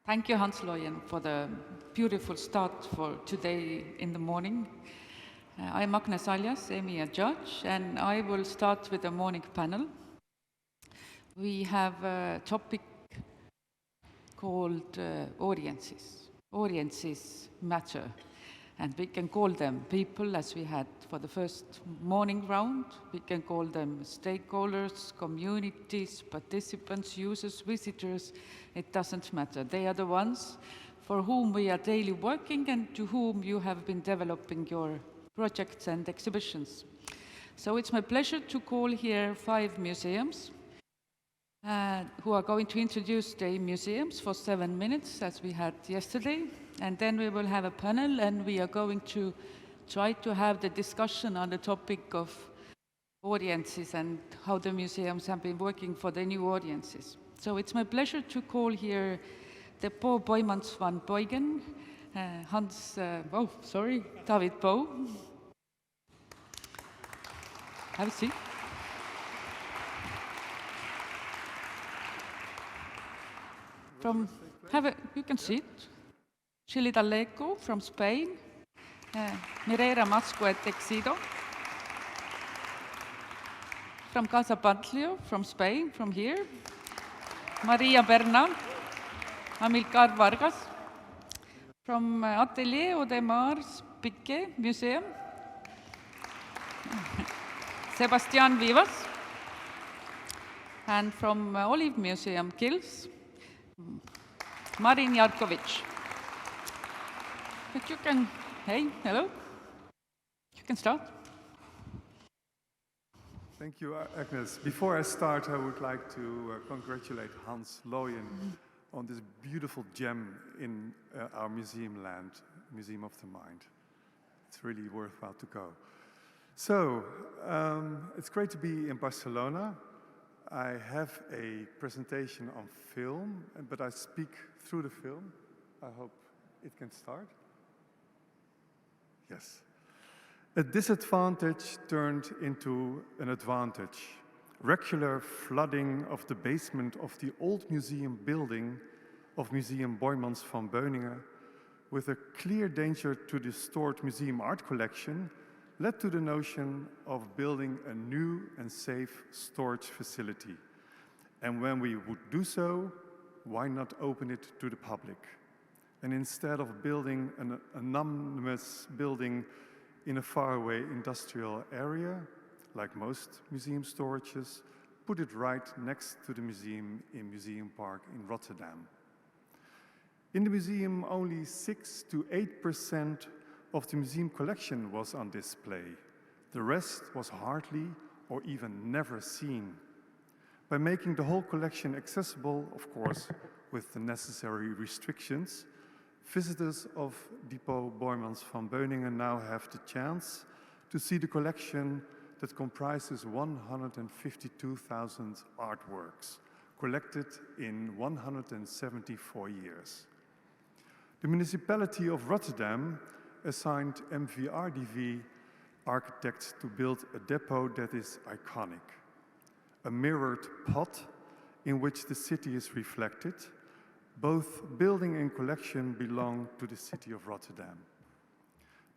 Thank you, Hans Loyen, for the beautiful start for today in the morning. I'm Agnes Aljas, EMYA judge, and I will start with the morning panel. We have a topic called audiences. Audiences matter, and we can call them people, as we had for the first morning round. We can call them stakeholders, communities, participants, users, visitors. It doesn't matter. They are the ones for whom we are daily working and to whom you have been developing your projects and exhibitions. So it's my pleasure to call here 5 museums who are going to introduce the museums for 7 minutes, as we had yesterday. And then we will have a panel, and we are going to try to have the discussion on the topic of audiences and how the museums have been working for the new audiences. So it's my pleasure to call here the Paul Boymans van Beugen, David Bow. Have a seat. You can sit. Chili D'Alleco from Spain, Mireia Masco Texido from Casa Pantlio from Spain, from here, Maria Berna, Amilcar Vargas from Atelier Audemars Piguet Museum, Sebastián Vivas, and from Olive Museum, Kills, Marin Jarkovic. But you can, hello. You can start. Thank you, Agnes. Before I start, I would like to congratulate Hans Loyen on this beautiful gem in our museum land, Museum of the Mind. It's really worthwhile to go. So, it's great to be in Barcelona. I have a presentation on film, but I speak through the film. I hope it can start. Yes. A disadvantage turned into an advantage. Regular flooding of the basement of the old museum building of Museum Boymans van Beuningen, with a clear danger to the stored museum art collection, led to the notion of building a new and safe storage facility. And when we would do so, why not open it to the public? And instead of building an anonymous building in a faraway industrial area, like most museum storages, put it right next to the museum in Museum Park in Rotterdam. In the museum, only 6 to 8% of the museum collection was on display. The rest was hardly or even never seen. By making the whole collection accessible, of course, with the necessary restrictions, visitors of Depot Boymans van Beuningen now have the chance to see the collection that comprises 152,000 artworks collected in 174 years. The municipality of Rotterdam assigned MVRDV architects to build a depot that is iconic, a mirrored pot in which the city is reflected. Both building and collection belong to the city of Rotterdam.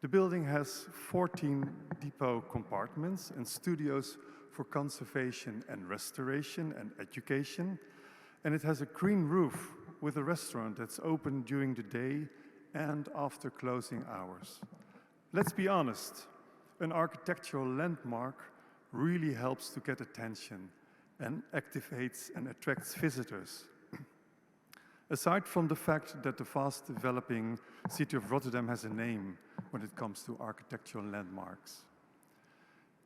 The building has 14 depot compartments and studios for conservation and restoration and education, and it has a green roof with a restaurant that's open during the day and after closing hours. Let's be honest, an architectural landmark really helps to get attention and activates and attracts visitors. Aside from the fact that the fast developing city of Rotterdam has a name when it comes to architectural landmarks.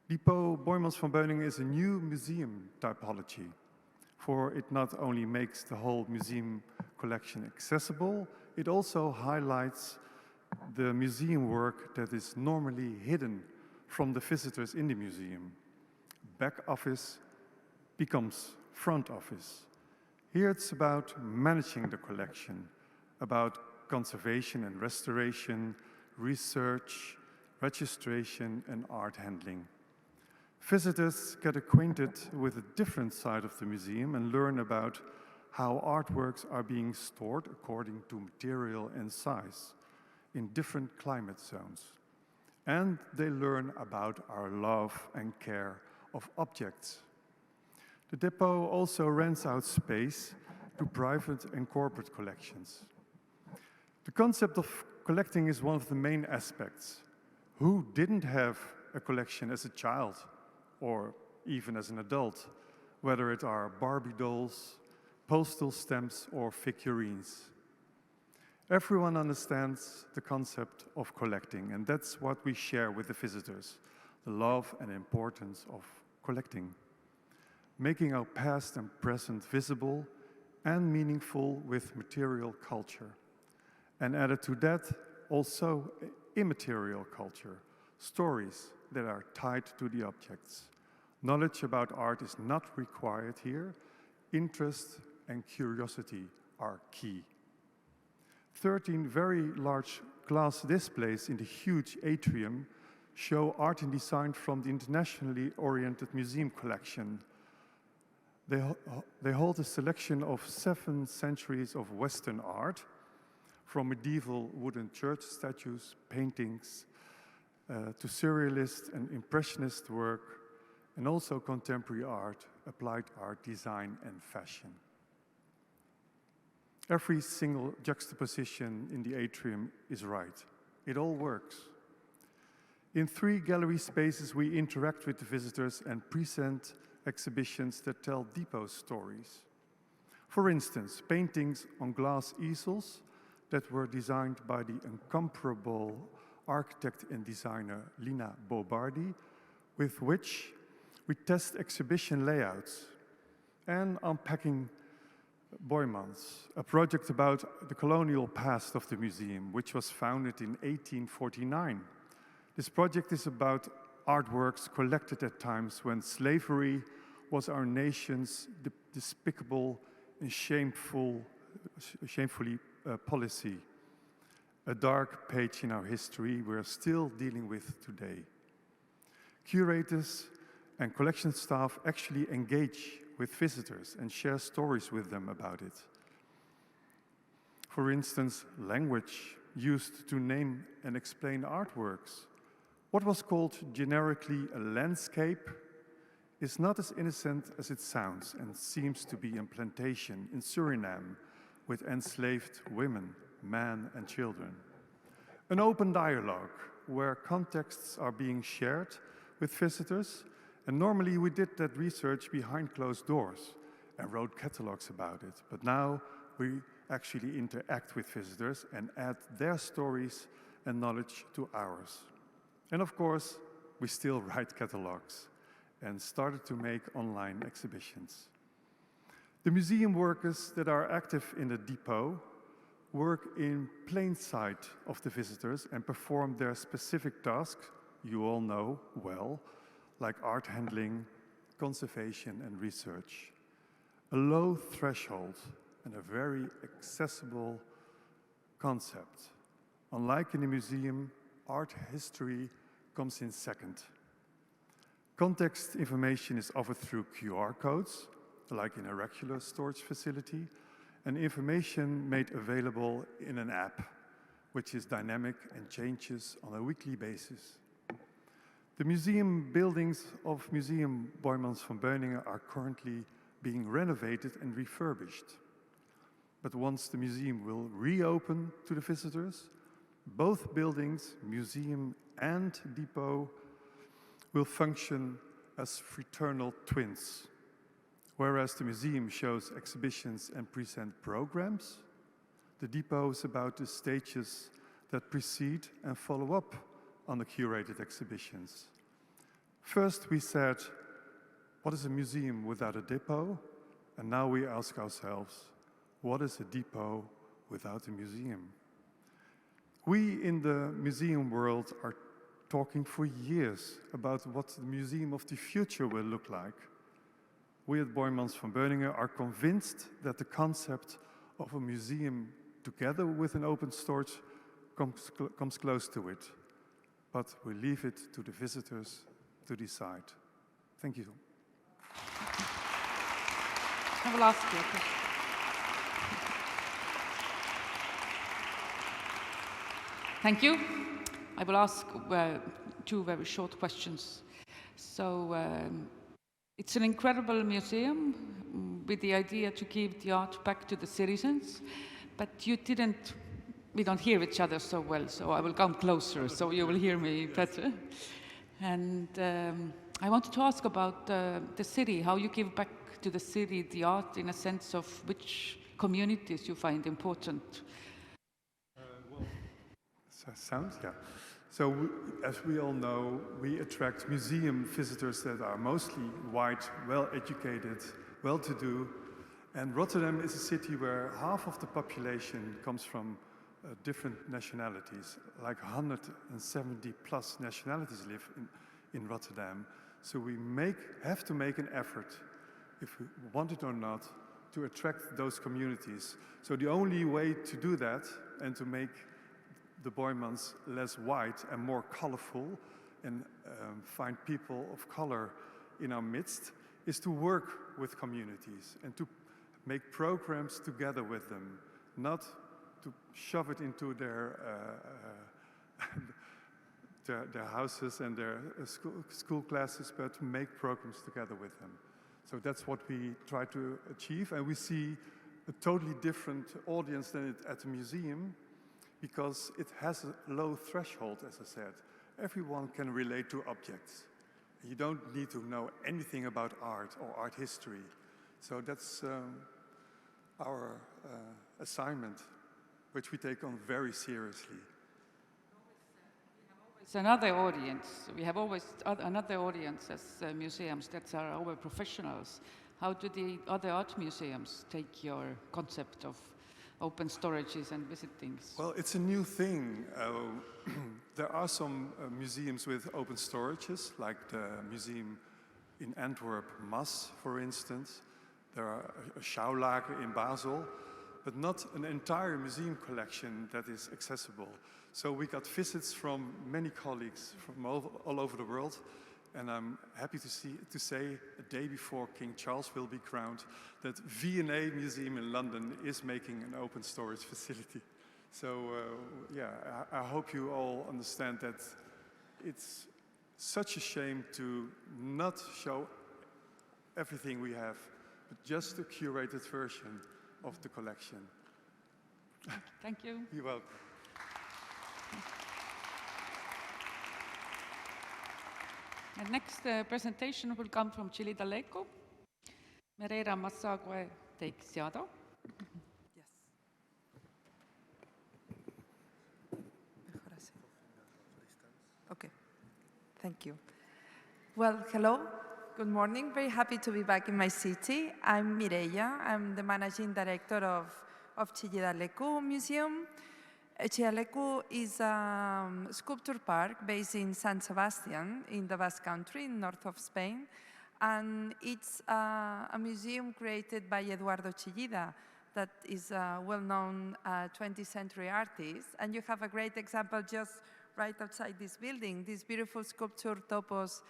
Depot Boymans van Beuningen is a new museum typology, for it not only makes the whole museum collection accessible, it also highlights the museum work that is normally hidden from the visitors in the museum. Back office becomes front office. Here it's about managing the collection, about conservation and restoration, research, registration, and art handling. Visitors get acquainted with a different side of the museum and learn about how artworks are being stored according to material and size in different climate zones. And they learn about our love and care of objects. The depot also rents out space to private and corporate collections. The concept of collecting is one of the main aspects. Who didn't have a collection as a child or even as an adult, whether it are Barbie dolls, postal stamps, or figurines? Everyone understands the concept of collecting, and that's what we share with the visitors, the love and importance of collecting, making our past and present visible and meaningful with material culture. And added to that, also immaterial culture, stories that are tied to the objects. Knowledge about art is not required here. Interest and curiosity are key. 13 very large glass displays in the huge atrium show art and design from the internationally oriented museum collection. They hold a selection of 7 centuries of Western art, from medieval wooden church statues, paintings, to surrealist and impressionist work, and also contemporary art, applied art, design, and fashion. Every single juxtaposition in the atrium is right. It all works. In 3 gallery spaces, we interact with the visitors and present exhibitions that tell depot stories. For instance, paintings on glass easels that were designed by the incomparable architect and designer Lina Bobardi, with which we test exhibition layouts, and unpacking Boijmans, a project about the colonial past of the museum, which was founded in 1849. This project is about artworks collected at times when slavery was our nation's despicable and shamefully policy, a dark page in our history we're still dealing with today. Curators and collection staff actually engage with visitors and share stories with them about it. For instance, language used to name and explain artworks. What was called generically a landscape is not as innocent as it sounds and seems to be a plantation in Suriname with enslaved women, men, and children. An open dialogue where contexts are being shared with visitors, and normally we did that research behind closed doors and wrote catalogs about it. But now we actually interact with visitors and add their stories and knowledge to ours. And of course, we still write catalogs and started to make online exhibitions. The museum workers that are active in the depot work in plain sight of the visitors and perform their specific tasks, you all know well, like art handling, conservation, and research. A low threshold and a very accessible concept. Unlike in a museum, art history comes in second. Context information is offered through QR codes, like in a regular storage facility, and information made available in an app, which is dynamic and changes on a weekly basis. The museum buildings of Museum Boijmans van Beuningen are currently being renovated and refurbished. But once the museum will reopen to the visitors, both buildings, museum and depot, will function as fraternal twins. Whereas the museum shows exhibitions and present programs, the depot is about the stages that precede and follow up on the curated exhibitions. First we said, what is a museum without a depot? And now we ask ourselves, what is a depot without a museum? We in the museum world are talking for years about what the museum of the future will look like. We at Boijmans van Beuningen are convinced that the concept of a museum together with an open storage comes close to it. But we leave it to the visitors to decide. Thank you. I will ask you a question. Thank you. I will ask two very short questions. So it's an incredible museum with the idea to give the art back to the citizens, but we don't hear each other so well, so I will come closer so you will hear me better. And I wanted to ask about the city, how you give back to the city the art in a sense of which communities you find important. Yeah. So, as we all know, we attract museum visitors that are mostly white, well-educated, well-to-do. And Rotterdam is a city where half of the population comes from different nationalities. Like 170 plus nationalities live in Rotterdam. So we have to make an effort, if we want it or not, to attract those communities. So the only way to do that and to make the Boijmans less white and more colorful and find people of color in our midst is to work with communities and to make programs together with them, not to shove it into their houses and their school classes, but to make programs together with them. So that's what we try to achieve, and we see a totally different audience than at the museum, because it has a low threshold, as I said. Everyone can relate to objects. You don't need to know anything about art or art history. So that's our assignment, which we take on very seriously. It's another audience. We have always another audience as museums that are our professionals. How do the other art museums take your concept of open storages and visitings? Well, it's a new thing. There are some museums with open storages, like the museum in Antwerp, Mas, for instance. There are a Schaulager in Basel, but not an entire museum collection that is accessible. So we got visits from many colleagues from all over the world, and I'm happy to say, a day before King Charles will be crowned, that V&A Museum in London is making an open storage facility. So yeah, I hope you all understand that it's such a shame to not show everything we have, but just a curated version of the collection. Thank you. You're welcome. And next presentation will come from Chile Daleco. Merera Massague takes Yado. Yes. Okay, thank you. Well, hello, good morning. Very happy to be back in my city. I'm Mireia. I'm the managing director of Chillida Museum. Chillida is a sculpture park based in San Sebastian in the Basque Country, in north of Spain. And it's a museum created by Eduardo Chillida, that is a well-known 20th century artist. And you have a great example just right outside this building, this beautiful sculpture topos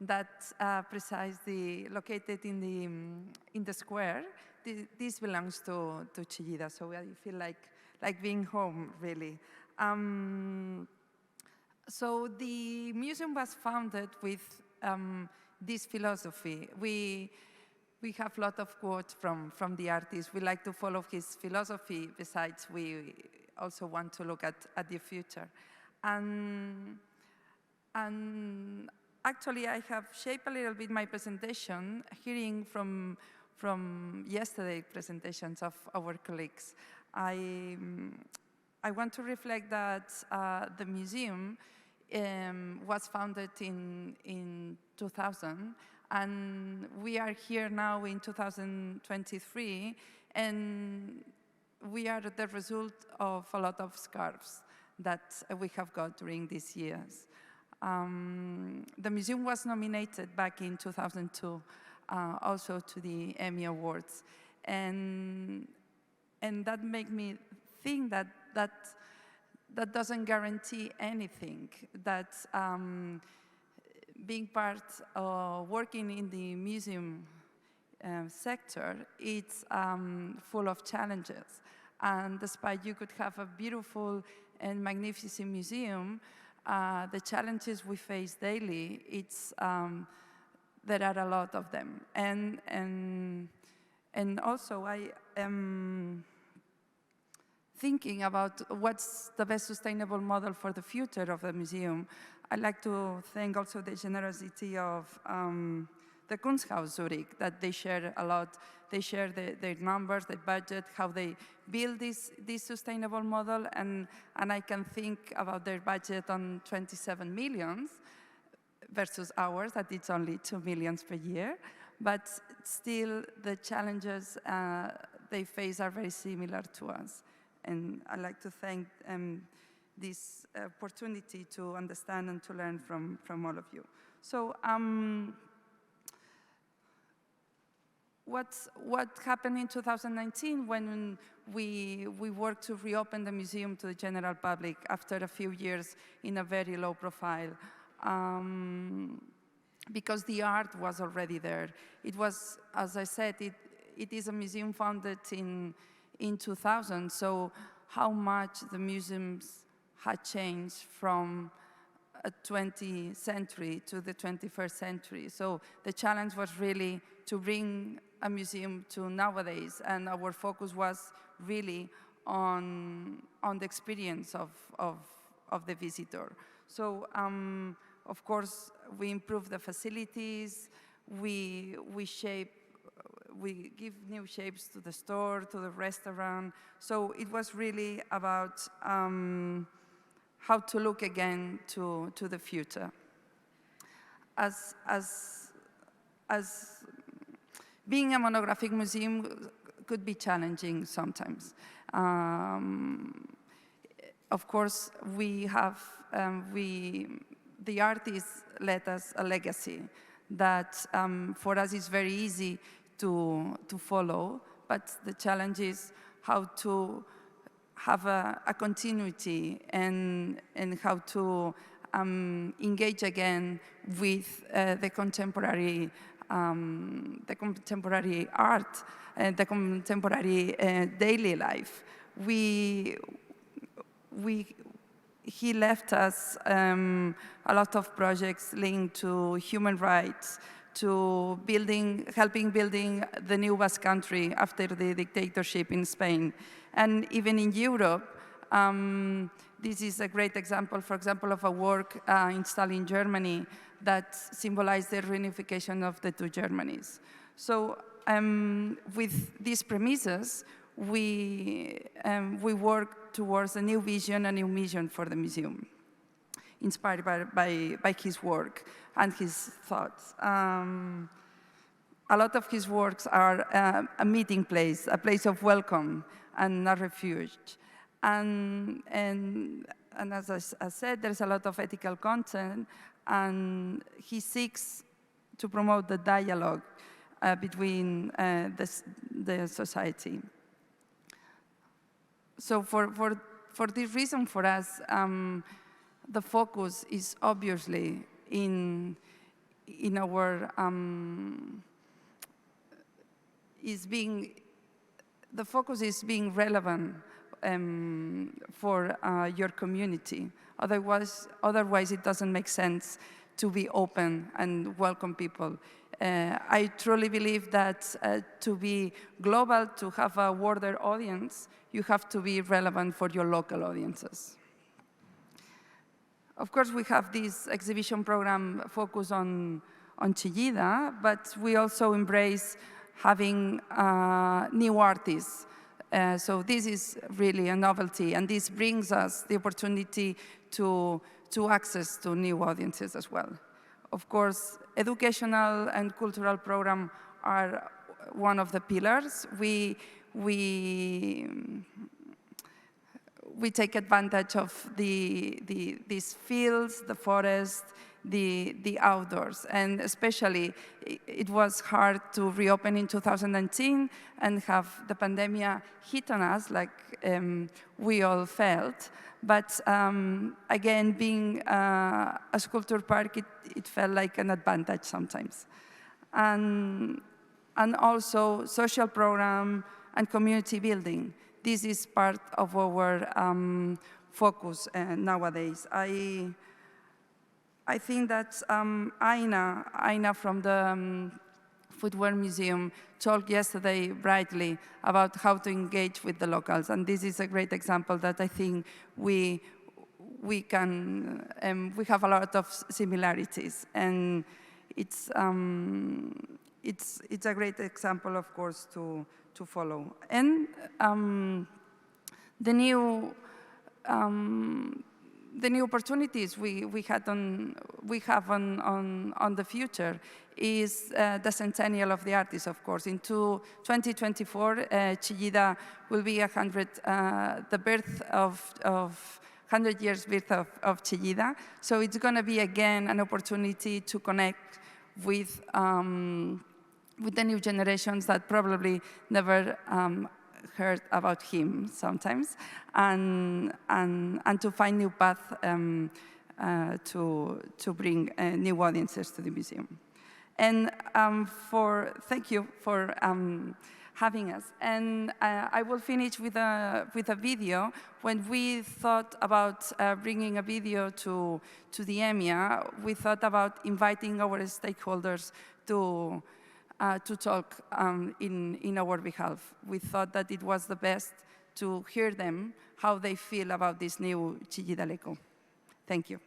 that's precisely located in the square. This belongs to Chillida, so I feel like being home, really. So the museum was founded with this philosophy. We have a lot of quotes from the artist. We like to follow his philosophy. Besides, we also want to look at the future. And actually, I have shaped a little bit my presentation, hearing from yesterday's presentations of our colleagues. I want to reflect that the museum was founded in 2000, and we are here now in 2023, and we are the result of a lot of scars that we have got during these years. The museum was nominated back in 2002 also to the EMYA Awards, and that made me think that doesn't guarantee anything, that being part of working in the museum sector, it's full of challenges. And despite you could have a beautiful and magnificent museum, the challenges we face daily, there are a lot of them. And also I am thinking about what's the best sustainable model for the future of the museum. I'd like to thank also the generosity of the Kunsthaus Zurich, that they share a lot. They share their numbers, their budget, how they build this sustainable model, and I can think about their budget on 27 millions versus ours, that it's only 2 million per year. But still, the challenges they face are very similar to us. And I'd like to thank this opportunity to understand and to learn from all of you. So what happened in 2019 when we worked to reopen the museum to the general public after a few years in a very low profile? Because the art was already there. It was, as I said, it is a museum founded in 2000, so how much the museums had changed from a 20th century to the 21st century. So the challenge was really to bring a museum to nowadays, and our focus was really on the experience of the visitor. So of course, we improve the facilities, we give new shapes to the store, to the restaurant. So it was really about how to look again to the future. As being a monographic museum could be challenging sometimes. Of course, we have, the artists let us a legacy that for us is very easy to follow, but the challenge is how to have a continuity and how to engage again with the contemporary art and the contemporary daily life. He left us a lot of projects linked to human rights, to helping building the new Basque Country after the dictatorship in Spain. And even in Europe, this is a great example, for example, of a work installed in Germany that symbolized the reunification of the two Germanys. So with these premises, we work towards a new vision, a new mission for the museum, inspired by his work and his thoughts. A lot of his works are a meeting place, a place of welcome and a refuge. And as I said, there's a lot of ethical content, and he seeks to promote the dialogue between the society. So for this reason, for us, the focus is obviously in our the focus is being relevant for your community. Otherwise, it doesn't make sense to be open and welcome people. I truly believe that to be global, to have a wider audience, you have to be relevant for your local audiences. Of course, we have this exhibition program focused on Chillida, but we also embrace having new artists. So this is really a novelty, and this brings us the opportunity to access to new audiences as well. Of course, educational and cultural programs are one of the pillars. We take advantage of these fields, the forest, the outdoors, and especially it was hard to reopen in 2019 and have the pandemic hit on us like we all felt. But again, being a sculpture park, it felt like an advantage sometimes. And also social program and community building. this is part of our focus nowadays. I think that Aina from the Footwear Museum talked yesterday brightly about how to engage with the locals, and this is a great example that I think we have a lot of similarities, and it's a great example, of course, to follow. And the new opportunities we have on the future is the centennial of the artist, of course. In 2024, Chillida will be the birth of 100 years birth of Chillida. So it's going to be again an opportunity to connect with the new generations that probably never heard about him sometimes, and to find new paths to bring new audiences to the museum. And thank you for having us. And I will finish with a video. When we thought about bringing a video to the EMYA, we thought about inviting our stakeholders to talk in our behalf. We thought that it was the best to hear them, how they feel about this new Chillida Leco. Thank you.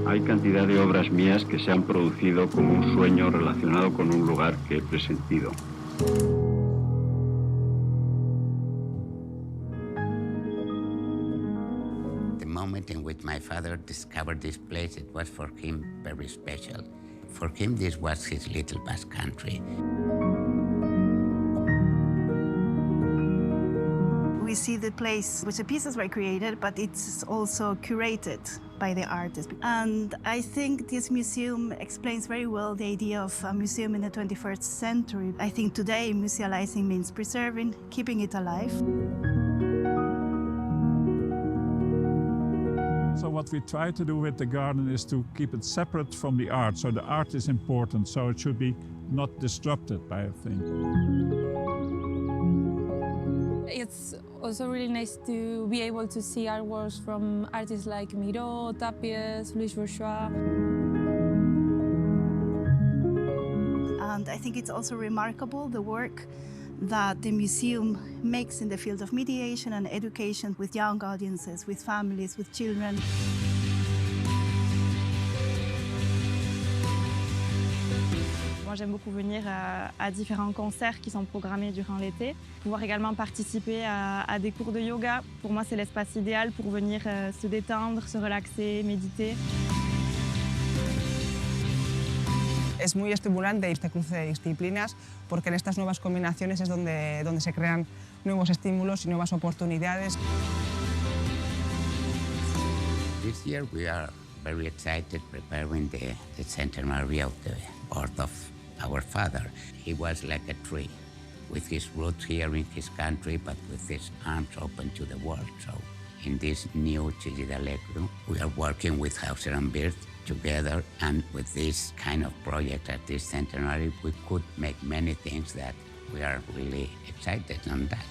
Hay cantidad de obras mías que se han producido como un sueño relacionado con un lugar que he presentido. The moment in which my father discovered this place, it was for him very special. For him, this was his little Basque country. We see the place which the pieces were created, but it's also curated by the artist. And I think this museum explains very well the idea of a museum in the 21st century. I think today musealizing means preserving, keeping it alive. So what we try to do with the garden is to keep it separate from the art. So the art is important, so it should be not disrupted by a thing. It's also really nice to be able to see artworks from artists like Miro, Tapies, Louis Bourgeois. And I think it's also remarkable the work that the museum makes in the field of mediation and education with young audiences, with families, with children. Moi, j'aime beaucoup venir à différents concerts qui sont programmés durant l'été. Pouvoir également participer à des cours de yoga. Pour moi, c'est l'espace idéal pour venir se détendre, se relaxer, méditer. Es muy estimulante este cruce de disciplinas porque en estas nuevas combinaciones es donde se crean nuevos estímulos y nuevas oportunidades. This year we are very excited preparing the centenary of the birth of our father. He was like a tree, with his roots here in his country, but with his arms open to the world. So in this new Chillida Leco, we are working with Hauser and Birth together, and with this kind of project at this centenary, we could make many things that we are really excited on that.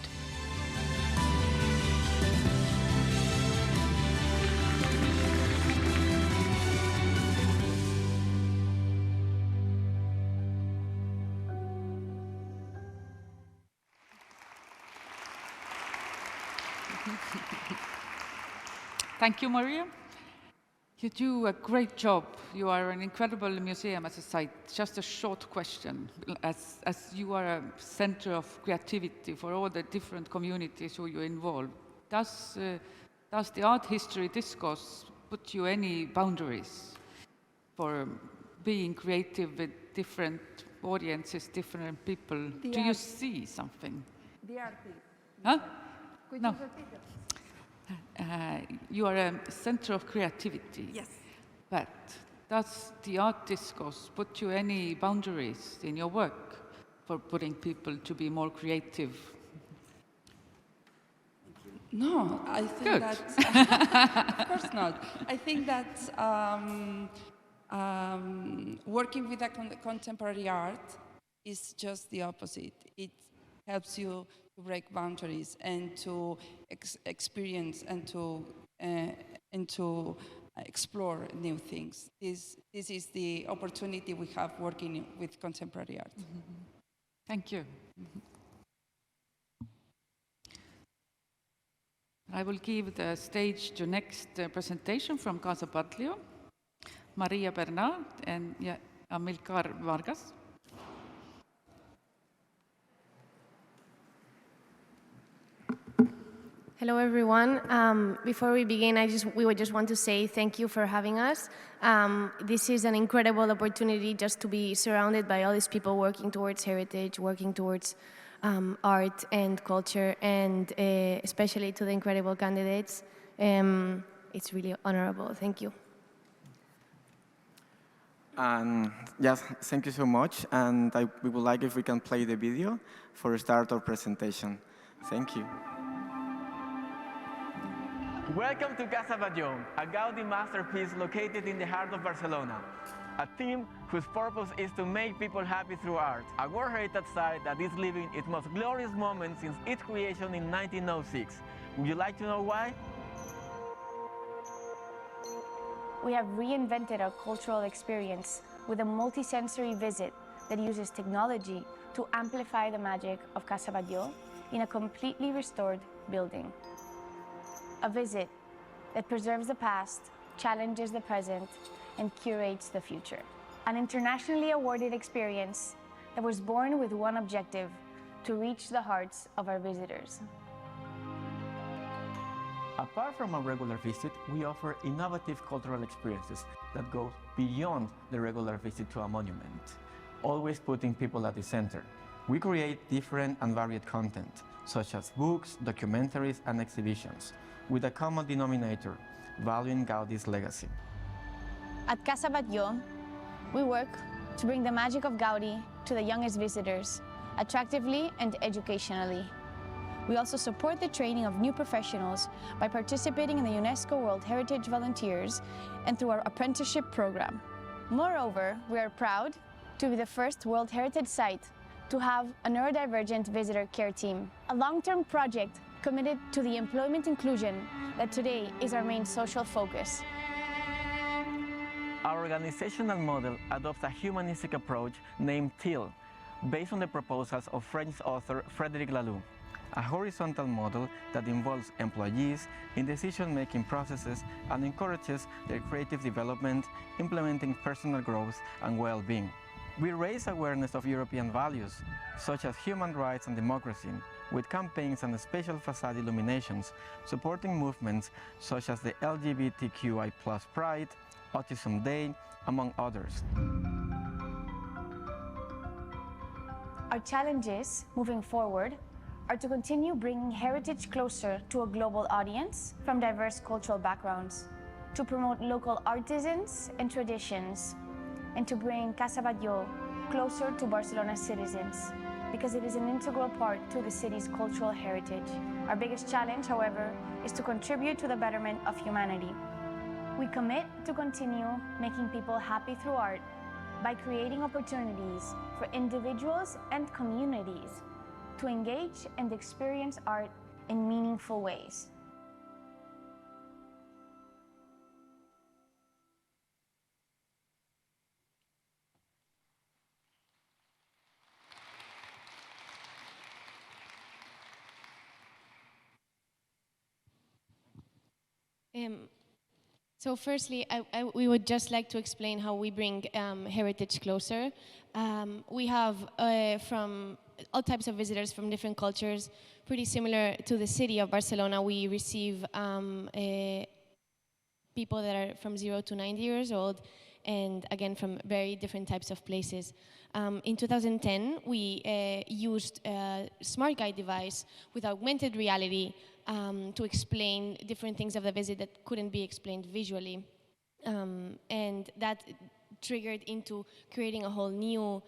Thank you, Maria. You do a great job. You are an incredible museum as a site. Just a short question. As you are a center of creativity for all the different communities who you involve, does the art history discourse put you any boundaries for being creative with different audiences, different people? Do you see something? The artist. Huh? Could No. you repeat it? You are a center of creativity. Yes. But does the art discourse put you any boundaries in your work for putting people to be more creative? No, I think Good. that, of course not. I think that Working with contemporary art is just the opposite. It helps you to break boundaries and to experience and to explore new things. This is the opportunity we have working with contemporary art. Thank you. I will give the stage to next presentation from Casa Batlló, Maria Bernard and Amilcar Vargas. Hello, everyone. Before we begin, we would just want to say thank you for having us. This is an incredible opportunity just to be surrounded by all these people working towards heritage, working towards art and culture, and especially to the incredible candidates. It's really honorable. Thank you. And yes, thank you so much. And we would like if we can play the video for start our presentation. Thank you. Welcome to Casa Batlló, a Gaudí masterpiece located in the heart of Barcelona. A theme whose purpose is to make people happy through art. A World Heritage Site that is living its most glorious moment since its creation in 1906. Would you like to know why? We have reinvented our cultural experience with a multisensory visit that uses technology to amplify the magic of Casa Batlló in a completely restored building. A visit that preserves the past, challenges the present, and curates the future. An internationally awarded experience that was born with one objective: to reach the hearts of our visitors. Apart from a regular visit, we offer innovative cultural experiences that go beyond the regular visit to a monument, always putting people at the center. We create different and varied content, such as books, documentaries, and exhibitions, with a common denominator, valuing Gaudí's legacy. At Casa Batlló, we work to bring the magic of Gaudí to the youngest visitors, attractively and educationally. We also support the training of new professionals by participating in the UNESCO World Heritage Volunteers and through our apprenticeship program. Moreover, we are proud to be the first World Heritage Site to have a neurodivergent visitor care team, a long-term project committed to the employment inclusion that today is our main social focus. Our organizational model adopts a humanistic approach named TIL, based on the proposals of French author Frédéric Laloux, a horizontal model that involves employees in decision-making processes and encourages their creative development, implementing personal growth and well-being. We raise awareness of European values, such as human rights and democracy, with campaigns and special facade illuminations, supporting movements such as the LGBTQI+ Pride, Autism Day, among others. Our challenges moving forward are to continue bringing heritage closer to a global audience from diverse cultural backgrounds, to promote local artisans and traditions, and to bring Casa Batlló closer to Barcelona's citizens, because it is an integral part to the city's cultural heritage. Our biggest challenge, however, is to contribute to the betterment of humanity. We commit to continue making people happy through art by creating opportunities for individuals and communities to engage and experience art in meaningful ways. So firstly, we would just like to explain how we bring heritage closer. We have from all types of visitors from different cultures, pretty similar to the city of Barcelona. We receive people that are from 0 to 90 years old, and again from very different types of places. In 2010, we used a smart guide device with augmented reality to explain different things of the visit that couldn't be explained visually. And that triggered into creating a whole new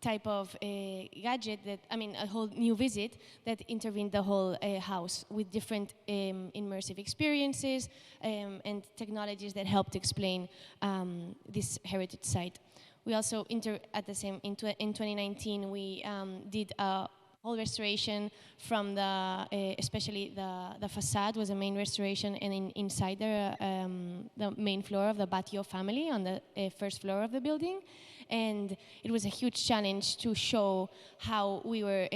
type of gadget a whole new visit that intervened the whole house with different immersive experiences and technologies that helped explain this heritage site. We also, in 2019, we did a whole restoration from especially the facade was a main restoration, and inside there, the main floor of the Batio family on the first floor of the building. And it was a huge challenge to show how we were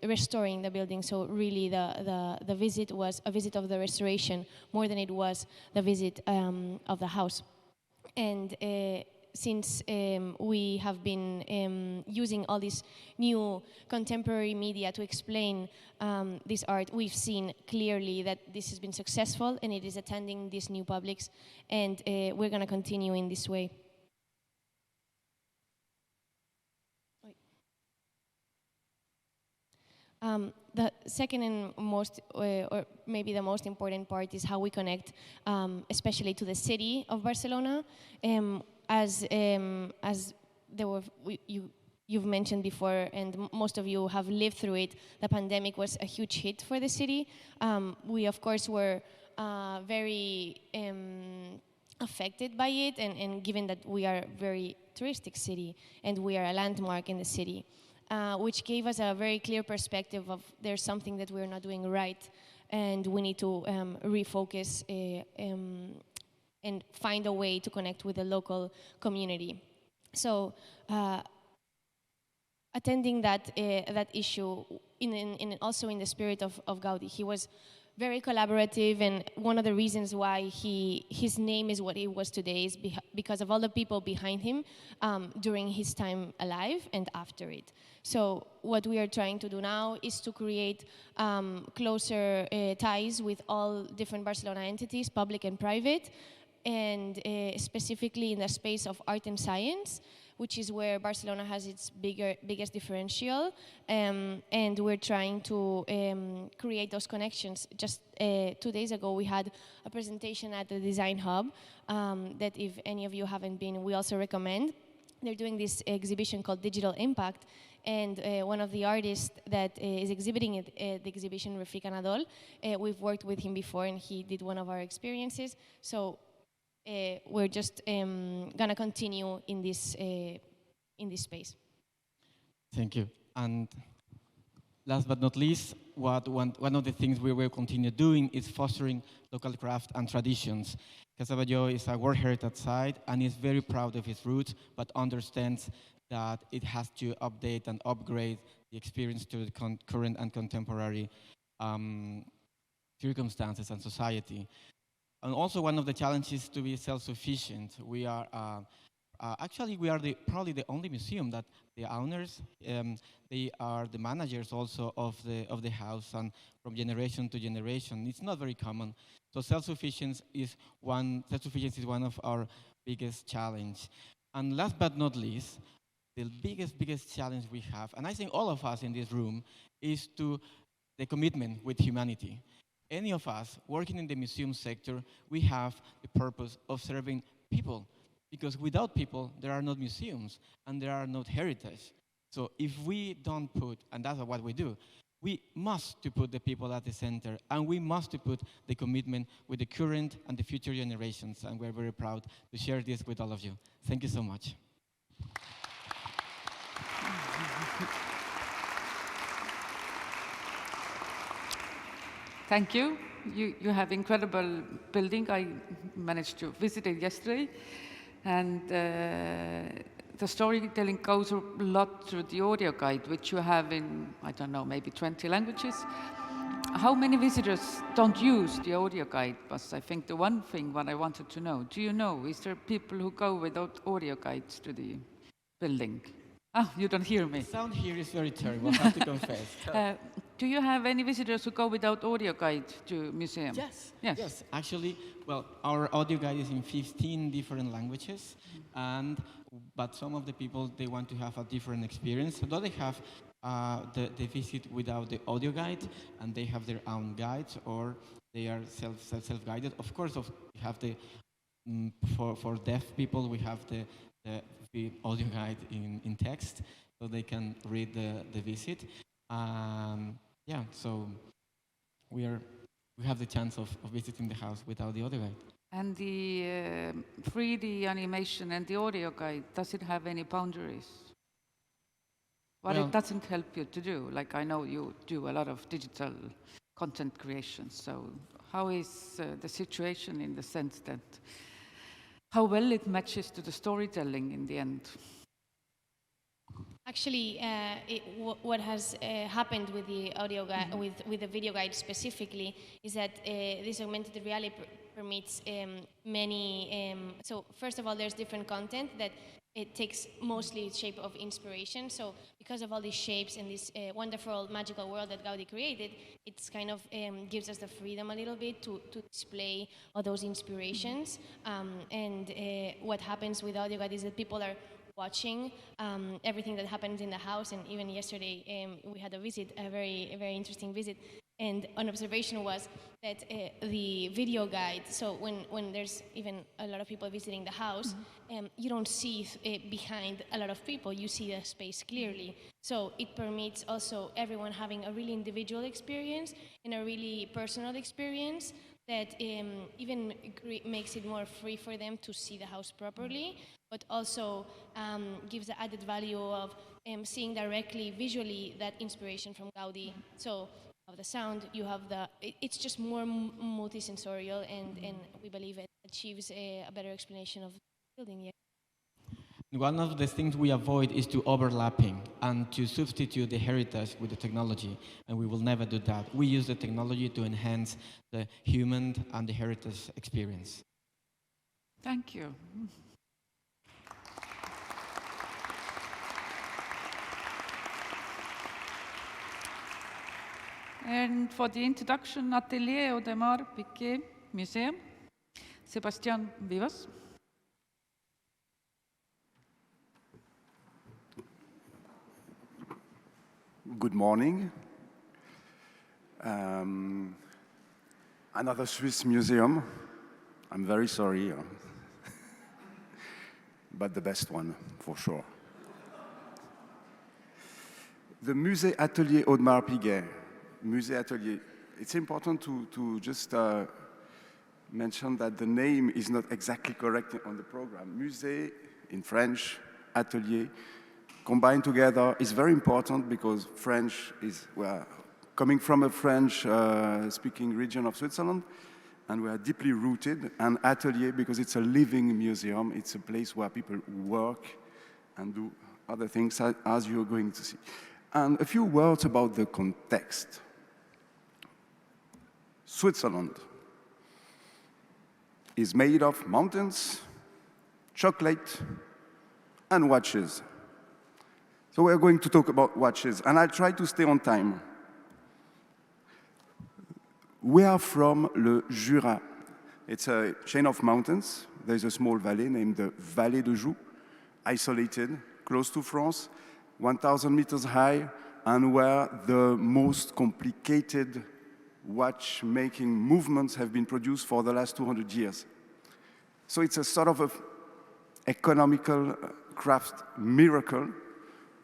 restoring the building. So really the visit was a visit of the restoration more than it was the visit of the house. And since we have been using all this new contemporary media to explain this art, we've seen clearly that this has been successful and it is attending these new publics, and we're going to continue in this way. The second and most, or maybe the most important part is how we connect, especially to the city of Barcelona. As you've mentioned before, and most of you have lived through it, the pandemic was a huge hit for the city. We, of course, were very affected by it, and given that we are a very touristic city and we are a landmark in the city, which gave us a very clear perspective of there's something that we're not doing right, and we need to refocus and find a way to connect with the local community. So attending that issue, also in the spirit of Gaudi, he was very collaborative, and one of the reasons why his name is what it was today is because of all the people behind him during his time alive and after it. So what we are trying to do now is to create closer ties with all different Barcelona entities, public and private, and specifically in the space of art and science, which is where Barcelona has its biggest differential, and we're trying to create those connections. Just 2 days ago, we had a presentation at the Design Hub that if any of you haven't been, we also recommend. They're doing this exhibition called Digital Impact, and one of the artists that is exhibiting at the exhibition, Rafik Anadol, we've worked with him before, and he did one of our experiences. So we're just gonna continue in this space. Thank you. And last but not least, one of the things we will continue doing is fostering local craft and traditions. Casa Batlló is a World Heritage Site and is very proud of its roots, but understands that it has to update and upgrade the experience to the current and contemporary circumstances and society. And also one of the challenges to be self-sufficient. We are actually we are probably the only museum that the owners they are the managers also of the house, and from generation to generation. It's not very common. So self-sufficiency is one of our biggest challenge. And last but not least, the biggest challenge we have, and I think all of us in this room, is to the commitment with humanity. Any of us working in the museum sector, we have the purpose of serving people, because without people, there are not museums and there are not heritage. So if we don't put, and that's what we do, we must to put the people at the center, and we must to put the commitment with the current and the future generations, and we're very proud to share this with all of you. Thank you so much. Thank you. You have incredible building. I managed to visit it yesterday, and the storytelling goes a lot through the audio guide, which you have in, I don't know, maybe 20 languages. How many visitors don't use the audio guide was, I think, the one thing what I wanted to know. Do you know, is there people who go without audio guides to the building? Oh, you don't hear me. The sound here is very terrible, I have to confess. Do you have any visitors who go without audio guide to museum? Yes. Yes. Actually, well, our audio guide is in 15 different languages, but some of the people, they want to have a different experience. So they have the visit without the audio guide, and they have their own guides, or they are self-guided. Of course, we have the For deaf people, we have the audio guide in text, so they can read the visit. Yeah, so we have the chance of visiting the house without the audio guide. And the 3D animation and the audio guide, does it have any boundaries? What Well, it doesn't help you to do? Like, I know you do a lot of digital content creation, so how is the situation in the sense that how well it matches to the storytelling in the end? Actually, what has happened with the audio guide, with the video guide specifically, is that this augmented reality permits many. So first of all, there's different content that it takes mostly shape of inspiration. So because of all these shapes and this wonderful magical world that Gaudi created, it's kind of gives us the freedom a little bit to display all those inspirations. And what happens with audio guide is that people are watching everything that happens in the house. And even yesterday we had a visit, a very interesting visit, and an observation was that the video guide, so when there's even a lot of people visiting the house, you don't see behind a lot of people, you see the space clearly. So it permits also everyone having a really individual experience and a really personal experience that even makes it more free for them to see the house properly, but also gives the added value of seeing directly, visually, that inspiration from Gaudi. So of the sound, you have it's just more multisensorial, and we believe it achieves a better explanation of the building. Yeah. One of the things we avoid is to overlapping and to substitute the heritage with the technology, and we will never do that. We use the technology to enhance the human and the heritage experience. Thank you. And for the introduction, Atelier Audemars Piguet Museum, Sebastián Vivas. Good morning. Another Swiss museum. I'm very sorry, but the best one, for sure. The Musée Atelier Audemars Piguet. Musée Atelier. It's important to just mention that the name is not exactly correct on the program. Musée in French, Atelier, combined together is very important because French is, we're coming from a French-speaking region of Switzerland, and we are deeply rooted. And Atelier, because it's a living museum, it's a place where people work and do other things, as you're going to see. And a few words about the context. Switzerland is made of mountains, chocolate, and watches. So we're going to talk about watches, and I'll try to stay on time. We are from le Jura. It's a chain of mountains. There's a small valley named the Vallée de Joux, isolated, close to France, 1,000 meters high, and where the most complicated watchmaking movements have been produced for the last 200 years. So it's a sort of an economical craft miracle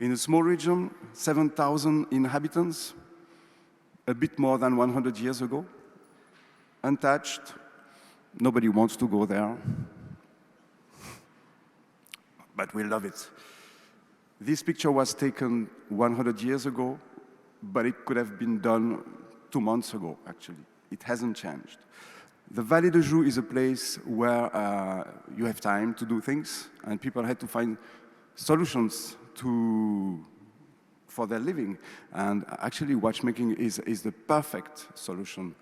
in a small region, 7,000 inhabitants, a bit more than 100 years ago, untouched. Nobody wants to go there, but we love it. This picture was taken 100 years ago, but it could have been done 2 months ago, actually. It hasn't changed. The Vallée de Joux is a place where you have time to do things, and people had to find solutions for their living. And actually, watchmaking is the perfect solution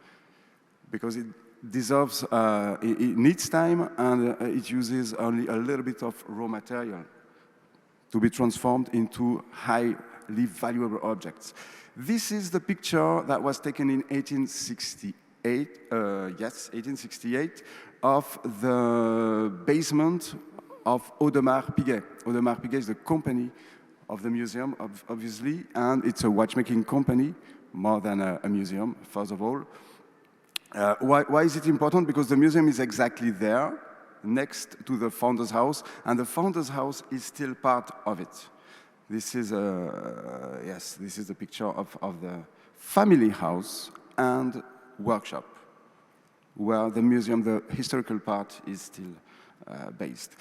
because it deserves, it needs time, and it uses only a little bit of raw material to be transformed into highly valuable objects. This is the picture that was taken in 1868, of the basement of Audemars Piguet. Audemars Piguet is the company of the museum, obviously, and it's a watchmaking company, more than a museum, first of all. Why is it important? Because the museum is exactly there. next to the Founders House, and the Founders House is still part of it. This is this is a picture of the family house and workshop, where the museum, the historical part, is still based.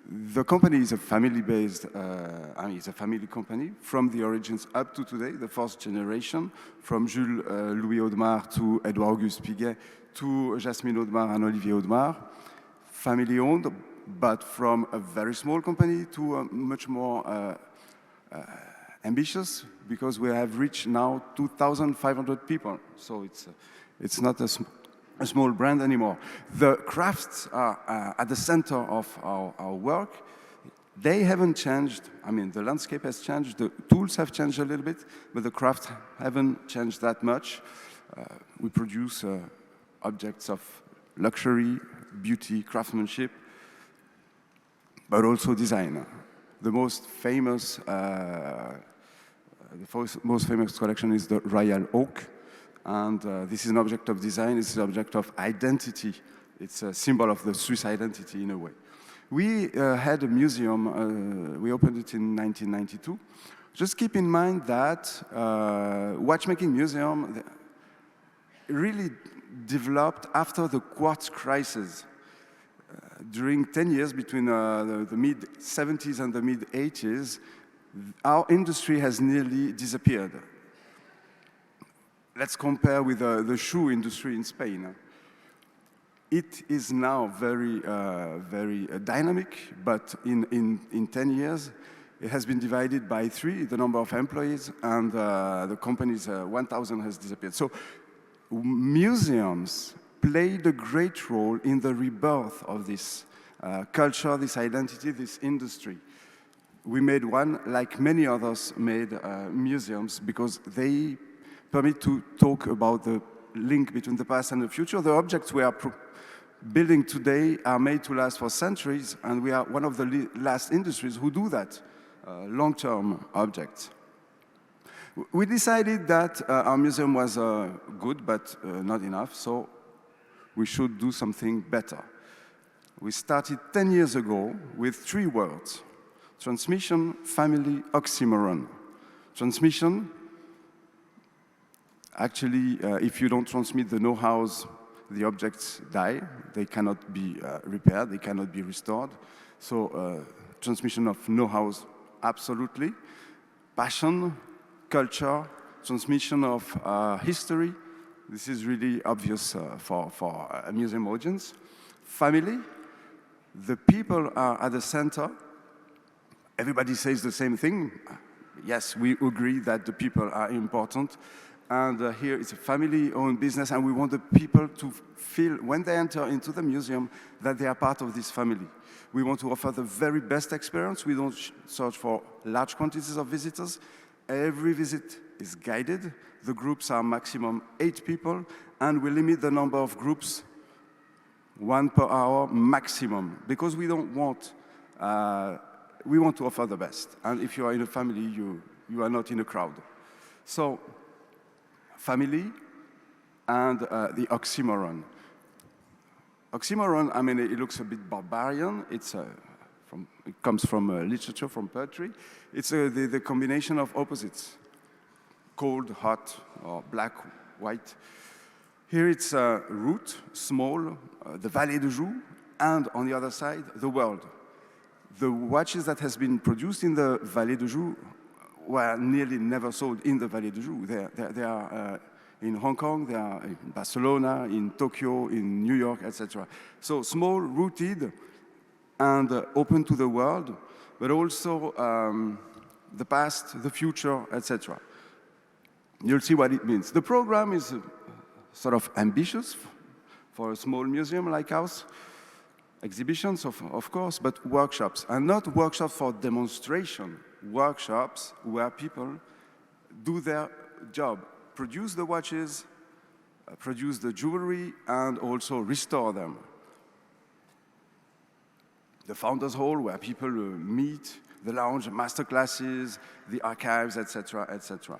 The company is a family-based, it's a family company from the origins up to today, the first generation, from Jules Louis Audemars to Edouard Auguste Piguet to Jasmine Audemars and Olivier Audemars. Family-owned, but from a very small company to a much more ambitious, because we have reached now 2,500 people. So it's not a small brand anymore. The crafts are at the center of our work. They haven't changed. I mean, the landscape has changed, the tools have changed a little bit, but the crafts haven't changed that much. We produce objects of luxury, beauty, craftsmanship, but also design. The most famous collection is the Royal Oak. And this is an object of design, it's an object of identity. It's a symbol of the Swiss identity in a way. We had a museum, we opened it in 1992. Just keep in mind that watchmaking museum really developed after the quartz crisis. During 10 years, between the mid-70s and the mid-80s, our industry has nearly disappeared. Let's compare with the shoe industry in Spain. It is now very dynamic, but in 10 years, it has been divided by 3, the number of employees, and the company's 1,000 has disappeared. So museums played a great role in the rebirth of this culture, this identity, this industry. We made one, like many others made museums, because they permit to talk about the link between the past and the future. The objects we are building today are made to last for centuries, and we are one of the last industries who do that, long-term objects. We decided that our museum was good, but not enough, so we should do something better. We started 10 years ago with 3 words: transmission, family, oxymoron. Transmission, actually, if you don't transmit the know-hows, the objects die. They cannot be repaired, they cannot be restored. So transmission of know-hows, absolutely. Passion, culture, transmission of history. This is really obvious for a museum audience. Family, the people are at the center. Everybody says the same thing. Yes, we agree that the people are important. And here it's a family-owned business, and we want the people to feel, when they enter into the museum, that they are part of this family. We want to offer the very best experience. We don't search for large quantities of visitors. Every visit is guided. The groups are maximum 8 people, and we limit the number of groups 1 per hour maximum, because we don't want, we want to offer the best. And if you are in a family, you are not in a crowd. So, family and the oxymoron. Oxymoron, I mean, it looks a bit barbarian. It comes from literature, from poetry. It's the combination of opposites: cold, hot, or black, white. Here it's root, small, the Vallée de Joux, and on the other side, the world. The watches that has been produced in the Vallée de Joux were nearly never sold in the Vallée de Joux. They are in Hong Kong, they are in Barcelona, in Tokyo, in New York, etc. So small, rooted, and open to the world, but also the past, the future, etc. You'll see what it means. The program is sort of ambitious for a small museum like ours. Exhibitions, of course, but workshops. And not workshops for demonstration, workshops where people do their job, produce the watches, produce the jewelry, and also restore them. The Founders Hall, where people meet, the lounge, master classes, the archives, etc., etc.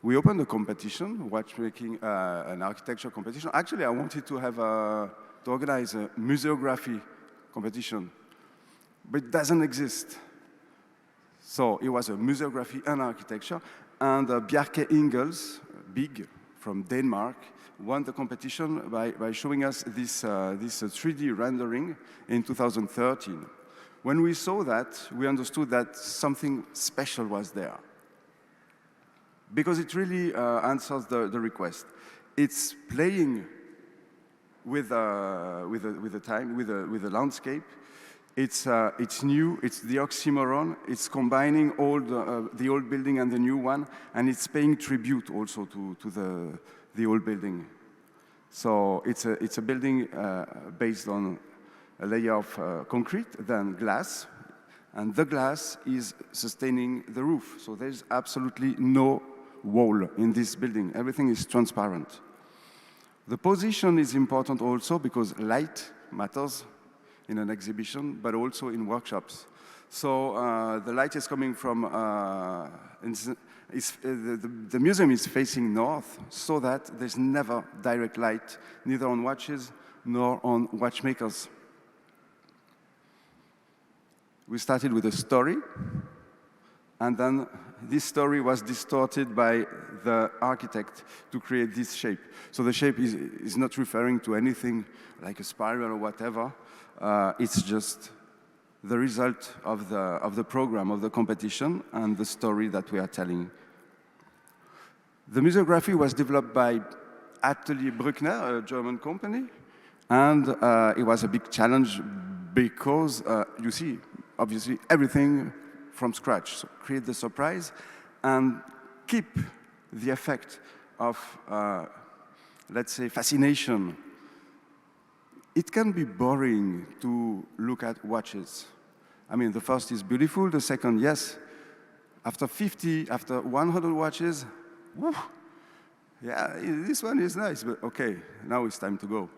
We opened a competition, watchmaking, an architecture competition. Actually, I wanted to have to organize a museography competition, but it doesn't exist. So it was a museography and architecture, and Bjarke Ingels, big, from Denmark, won the competition by showing us this 3D rendering in 2013. When we saw that, we understood that something special was there, because it really answers the request. It's playing with the time, with the landscape. It's new. It's the oxymoron. It's combining all the old building and the new one, and it's paying tribute also to the old building. So it's a building based on a layer of concrete, then glass, and the glass is sustaining the roof. So there's absolutely no wall in this building. Everything is transparent. The position is important also because light matters in an exhibition, but also in workshops. So the light is coming from, the museum is facing north, so that there's never direct light, neither on watches nor on watchmakers. We started with a story, and then this story was distorted by the architect to create this shape. So the shape is not referring to anything like a spiral or whatever. It's just the result of the program, of the competition, and the story that we are telling. The museography was developed by Atelier Bruckner, a German company, and it was a big challenge because, you see, obviously, everything from scratch. So create the surprise and keep the effect of, let's say, fascination. It can be boring to look at watches. I mean, the first is beautiful, the second, yes. After 100 watches, whew, yeah, this one is nice, but okay, now it's time to go.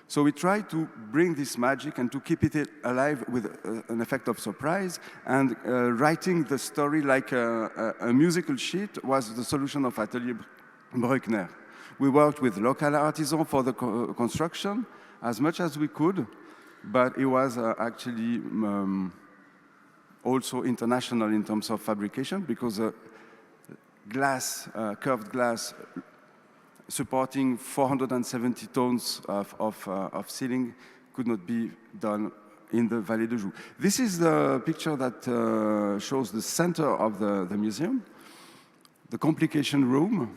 So we try to bring this magic and to keep it alive with an effect of surprise, and writing the story like a musical sheet was the solution of Atelier Bruckner. We worked with local artisans for the construction as much as we could, but it was actually also international in terms of fabrication, because glass, curved glass, supporting 470 tons of ceiling could not be done in the Vallée de Joux. This is the picture that shows the center of the museum, the complication room.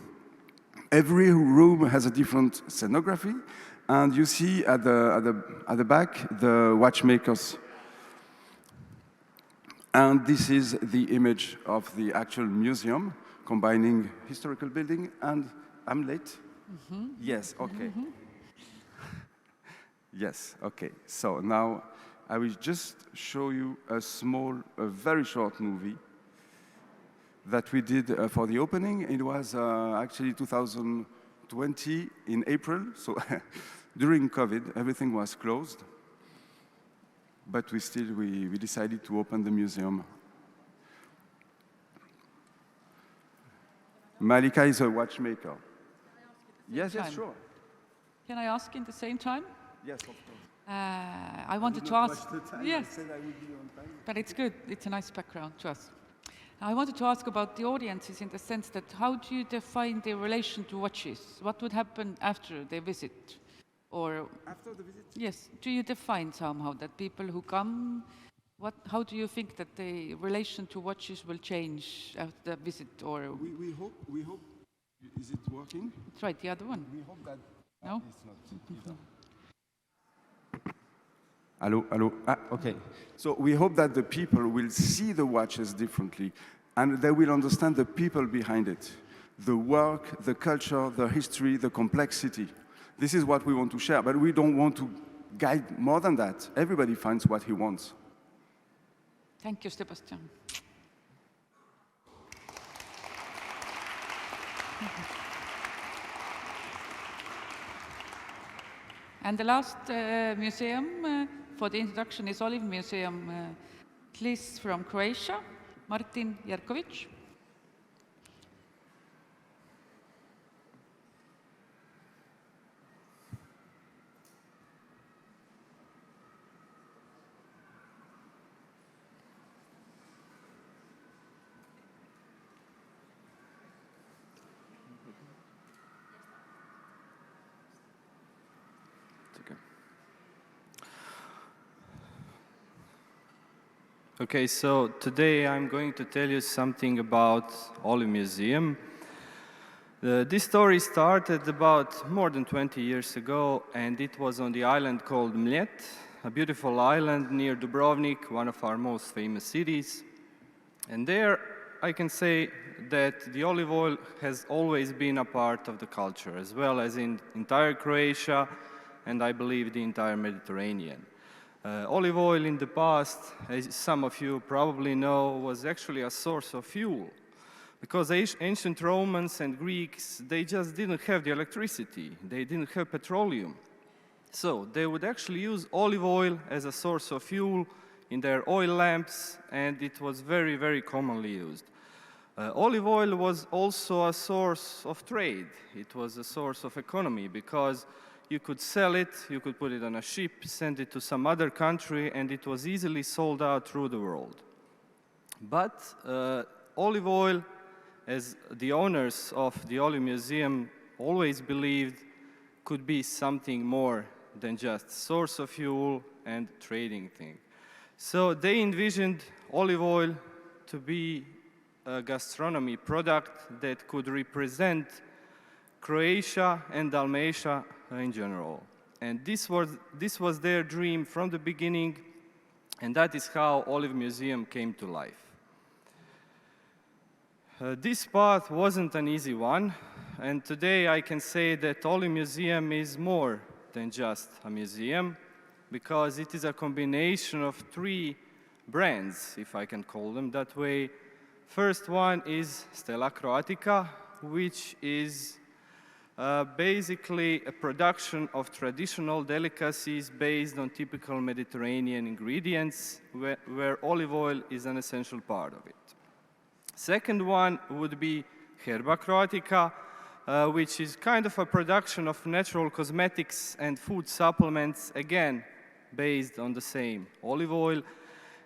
Every room has a different scenography, and you see at the back the watchmakers. And this is the image of the actual museum, combining historical building and, I'm late? Mm-hmm. Yes, okay. Mm-hmm. Yes, okay. So now I will just show you a very short movie that we did for the opening. It was actually 2020 in April, so during COVID, everything was closed. But we decided to open the museum. Malika is a watchmaker. Yes, sure. Can I ask in the same time? Yes, of course. I wanted to ask. Yes, I said I would be on time. But it's good. It's a nice background to us. I wanted to ask about the audiences in the sense that how do you define their relation to watches? What would happen after they visit? Or after the visit? Yes. Do you define somehow that people who come, how do you think that the relation to watches will change after the visit? Or we hope. Is it working? Try the other one. We hope that. No. It's not either. Hello. Okay. So we hope that the people will see the watches differently, and they will understand the people behind it, the work, the culture, the history, the complexity. This is what we want to share, but we don't want to guide more than that. Everybody finds what he wants. Thank you, Sebastian. And the last museum for the introduction is Olive Museum, Klis from Croatia, Martin Jerkovic. Okay, so today I'm going to tell you something about Olive Museum. This story started about more than 20 years ago, and it was on the island called Mljet, a beautiful island near Dubrovnik, one of our most famous cities. And there I can say that the olive oil has always been a part of the culture, as well as in entire Croatia, and I believe the entire Mediterranean. Olive oil in the past, as some of you probably know, was actually a source of fuel. Because ancient Romans and Greeks, they just didn't have the electricity. They didn't have petroleum. So they would actually use olive oil as a source of fuel in their oil lamps, and it was very, very commonly used. Olive oil was also a source of trade. It was a source of economy because you could sell it, you could put it on a ship, send it to some other country, and it was easily sold out through the world. But olive oil, as the owners of the Olive Museum always believed, could be something more than just source of fuel and trading thing. So they envisioned olive oil to be a gastronomy product that could represent Croatia and Dalmatia in general. And this was their dream from the beginning, and that is how Olive Museum came to life. This path wasn't an easy one, and today I can say that Olive Museum is more than just a museum, because it is a combination of three brands, if I can call them that way. First one is Stella Croatica, which is basically a production of traditional delicacies based on typical Mediterranean ingredients, where olive oil is an essential part of it. Second one would be Herba Croatica, which is kind of a production of natural cosmetics and food supplements, again, based on the same olive oil.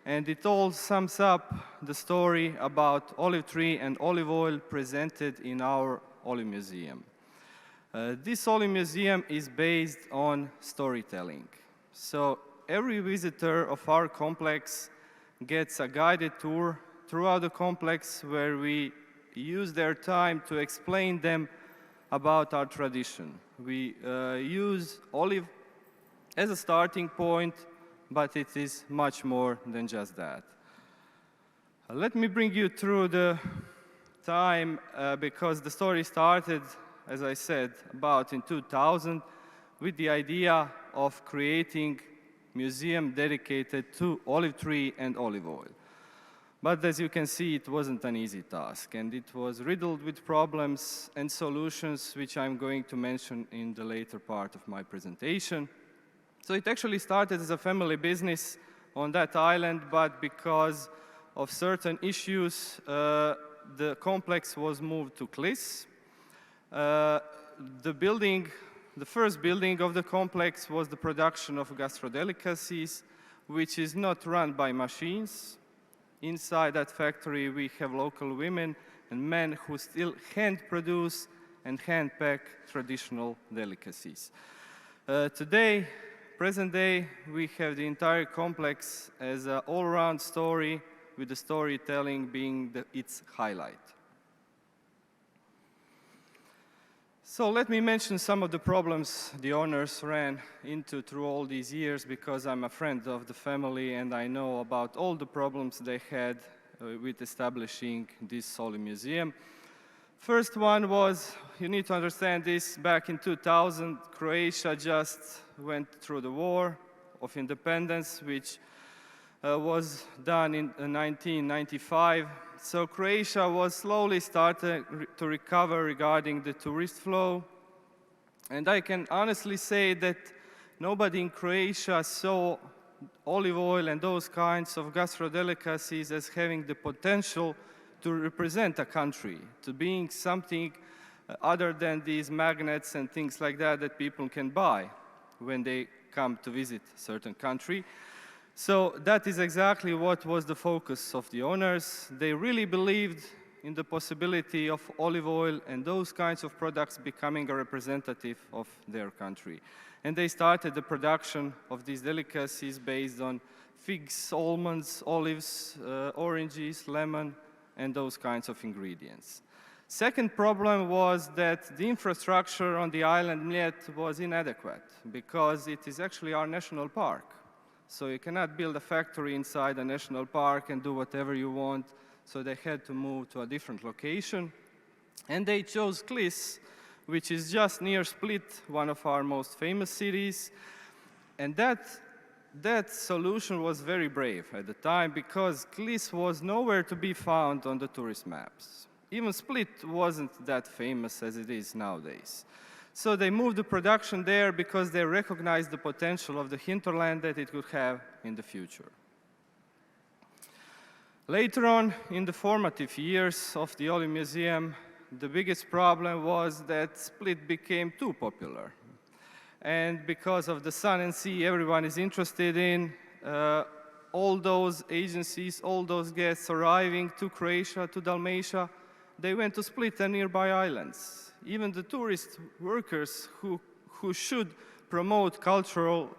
And it all sums up the story about olive tree and olive oil presented in our Olive Museum. This Olive Museum is based on storytelling. So every visitor of our complex gets a guided tour throughout the complex where we use their time to explain them about our tradition. We use olive as a starting point, but it is much more than just that. Let me bring you through the time because the story started, as I said, about in 2000 with the idea of creating a museum dedicated to olive tree and olive oil. But as you can see, it wasn't an easy task, and it was riddled with problems and solutions, which I'm going to mention in the later part of my presentation. So it actually started as a family business on that island, but because of certain issues, the complex was moved to Klis. The first building of the complex was the production of gastrodelicacies, which is not run by machines. Inside that factory, we have local women and men who still hand-produce and hand-pack traditional delicacies. Today, present day, we have the entire complex as an all-round story, with the storytelling being its highlight. So let me mention some of the problems the owners ran into through all these years, because I'm a friend of the family and I know about all the problems they had with establishing this Olive Museum. First one was, you need to understand this, back in 2000, Croatia just went through the War of Independence, which was done in 1995. So Croatia was slowly starting to recover regarding the tourist flow. And I can honestly say that nobody in Croatia saw olive oil and those kinds of gastrodelicacies as having the potential to represent a country, to being something other than these magnets and things like that that people can buy when they come to visit a certain country. So that is exactly what was the focus of the owners. They really believed in the possibility of olive oil and those kinds of products becoming a representative of their country. And they started the production of these delicacies based on figs, almonds, olives, oranges, lemon, and those kinds of ingredients. Second problem was that the infrastructure on the island Mljet was inadequate because it is actually our national park. So you cannot build a factory inside a national park and do whatever you want. So they had to move to a different location. And they chose Klis, which is just near Split, one of our most famous cities. And that solution was very brave at the time because Klis was nowhere to be found on the tourist maps. Even Split wasn't that famous as it is nowadays. So they moved the production there because they recognized the potential of the hinterland that it could have in the future. Later on, in the formative years of the Olive Museum, the biggest problem was that Split became too popular. And because of the sun and sea everyone is interested in, all those agencies, all those guests arriving to Croatia, to Dalmatia, they went to Split and nearby islands. Even the tourist workers who should promote cultural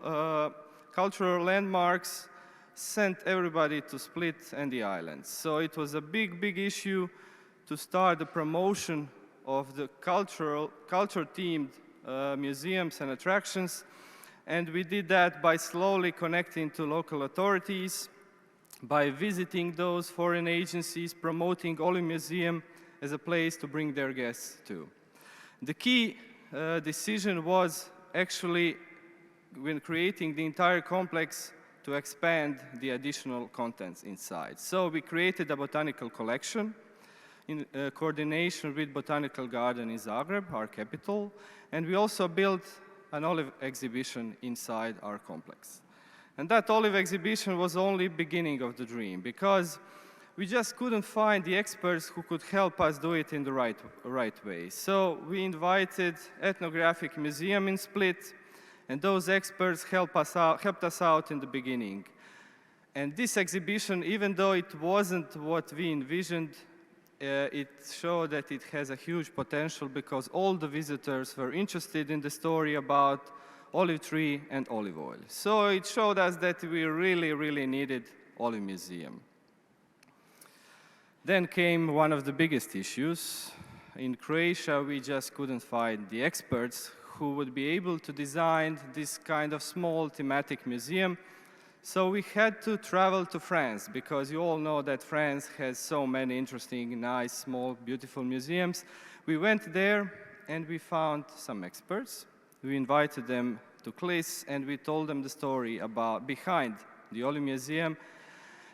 landmarks sent everybody to Split and the islands. So it was a big, big issue to start the promotion of the culture-themed museums and attractions. And we did that by slowly connecting to local authorities, by visiting those foreign agencies, promoting Olive Museum as a place to bring their guests to. The key decision was actually, when creating the entire complex, to expand the additional contents inside. So we created a botanical collection in coordination with Botanical Garden in Zagreb, our capital, and we also built an olive exhibition inside our complex. And that olive exhibition was only beginning of the dream, because we just couldn't find the experts who could help us do it in the right way. So we invited Ethnographic Museum in Split, and those experts helped us out in the beginning. And this exhibition, even though it wasn't what we envisioned, it showed that it has a huge potential because all the visitors were interested in the story about olive tree and olive oil. So it showed us that we really, really needed Olive Museum. Then came one of the biggest issues. In Croatia, we just couldn't find the experts who would be able to design this kind of small thematic museum. So we had to travel to France, because you all know that France has so many interesting, nice, small, beautiful museums. We went there and we found some experts. We invited them to Klis and we told them the story behind the Olive Museum.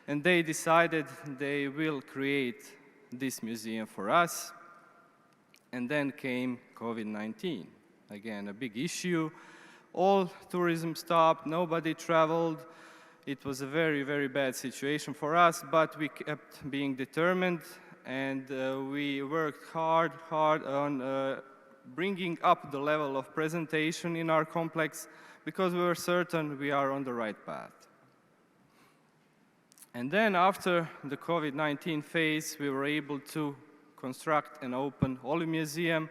And they decided they will create this museum for us. And then came COVID-19. Again, a big issue. All tourism stopped, nobody traveled. It was a very, very bad situation for us, but we kept being determined, and we worked hard on bringing up the level of presentation in our complex, because we were certain we are on the right path. And then after the COVID-19 phase, we were able to construct and open Olive Museum,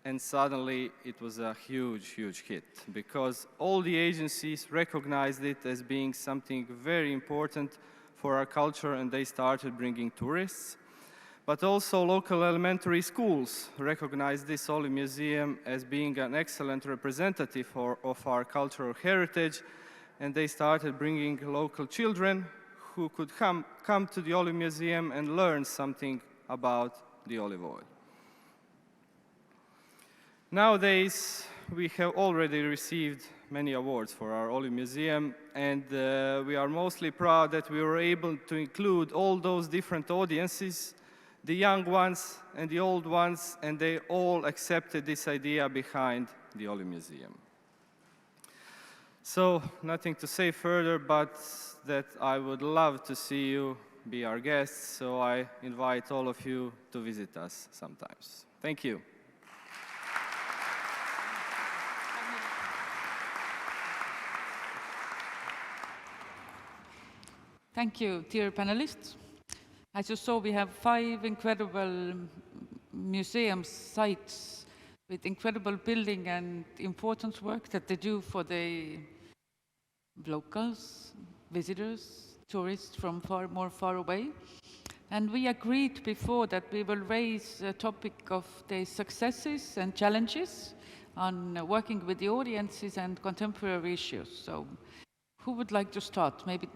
and suddenly it was a huge, huge hit, because all the agencies recognized it as being something very important for our culture, and they started bringing tourists. But also local elementary schools recognized this Olive Museum as being an excellent representative of our cultural heritage, and they started bringing local children who could come to the Olive Museum and learn something about the olive oil. Nowadays, we have already received many awards for our Olive Museum, and we are mostly proud that we were able to include all those different audiences, the young ones and the old ones, and they all accepted this idea behind the Olive Museum. So, nothing to say further, but that I would love to see you be our guests, so I invite all of you to visit us sometimes. Thank you. Thank you, dear panelists. As you saw, we have 5 incredible museum sites with incredible building and importance work that they do for the locals, visitors, tourists from more far away. And we agreed before that we will raise the topic of the successes and challenges on working with the audiences and contemporary issues. So who would like to start? Maybe,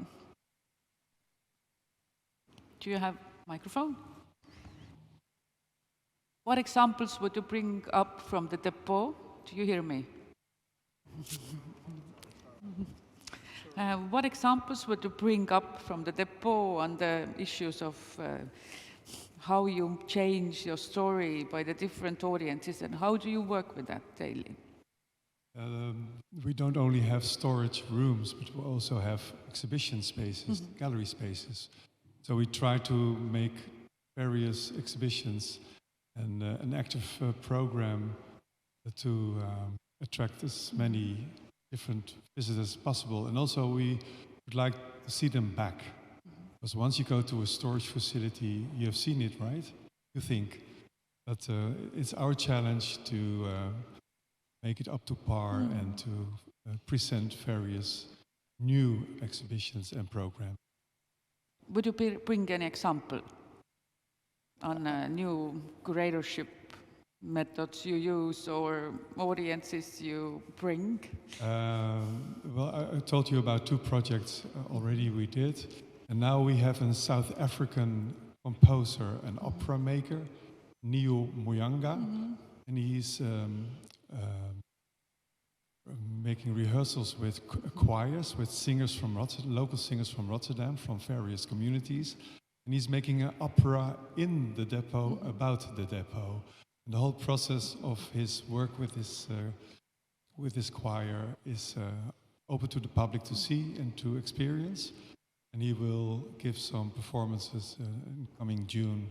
do you have a microphone? What examples would you bring up from the depot? Do you hear me? What examples would you bring up from the depot on the issues of how you change your story by the different audiences, and how do you work with that daily? We don't only have storage rooms, but we also have exhibition spaces, gallery spaces. So we try to make various exhibitions and an active program to attract as many different visitors as possible. And also we would like to see them back. Because once you go to a storage facility, you have seen it, right? You think. But it's our challenge to make it up to par and to present various new exhibitions and programs. Would you bring an example on new curatorship methods you use or audiences you bring? Well, I told you about 2 projects already we did. And now we have a South African composer and opera maker, Neo Moyanga. And he's making rehearsals with choirs, with singers from local singers from Rotterdam, from various communities. And he's making an opera in the depot about the depot. And the whole process of his work with this choir is open to the public to see and to experience. And he will give some performances in coming June,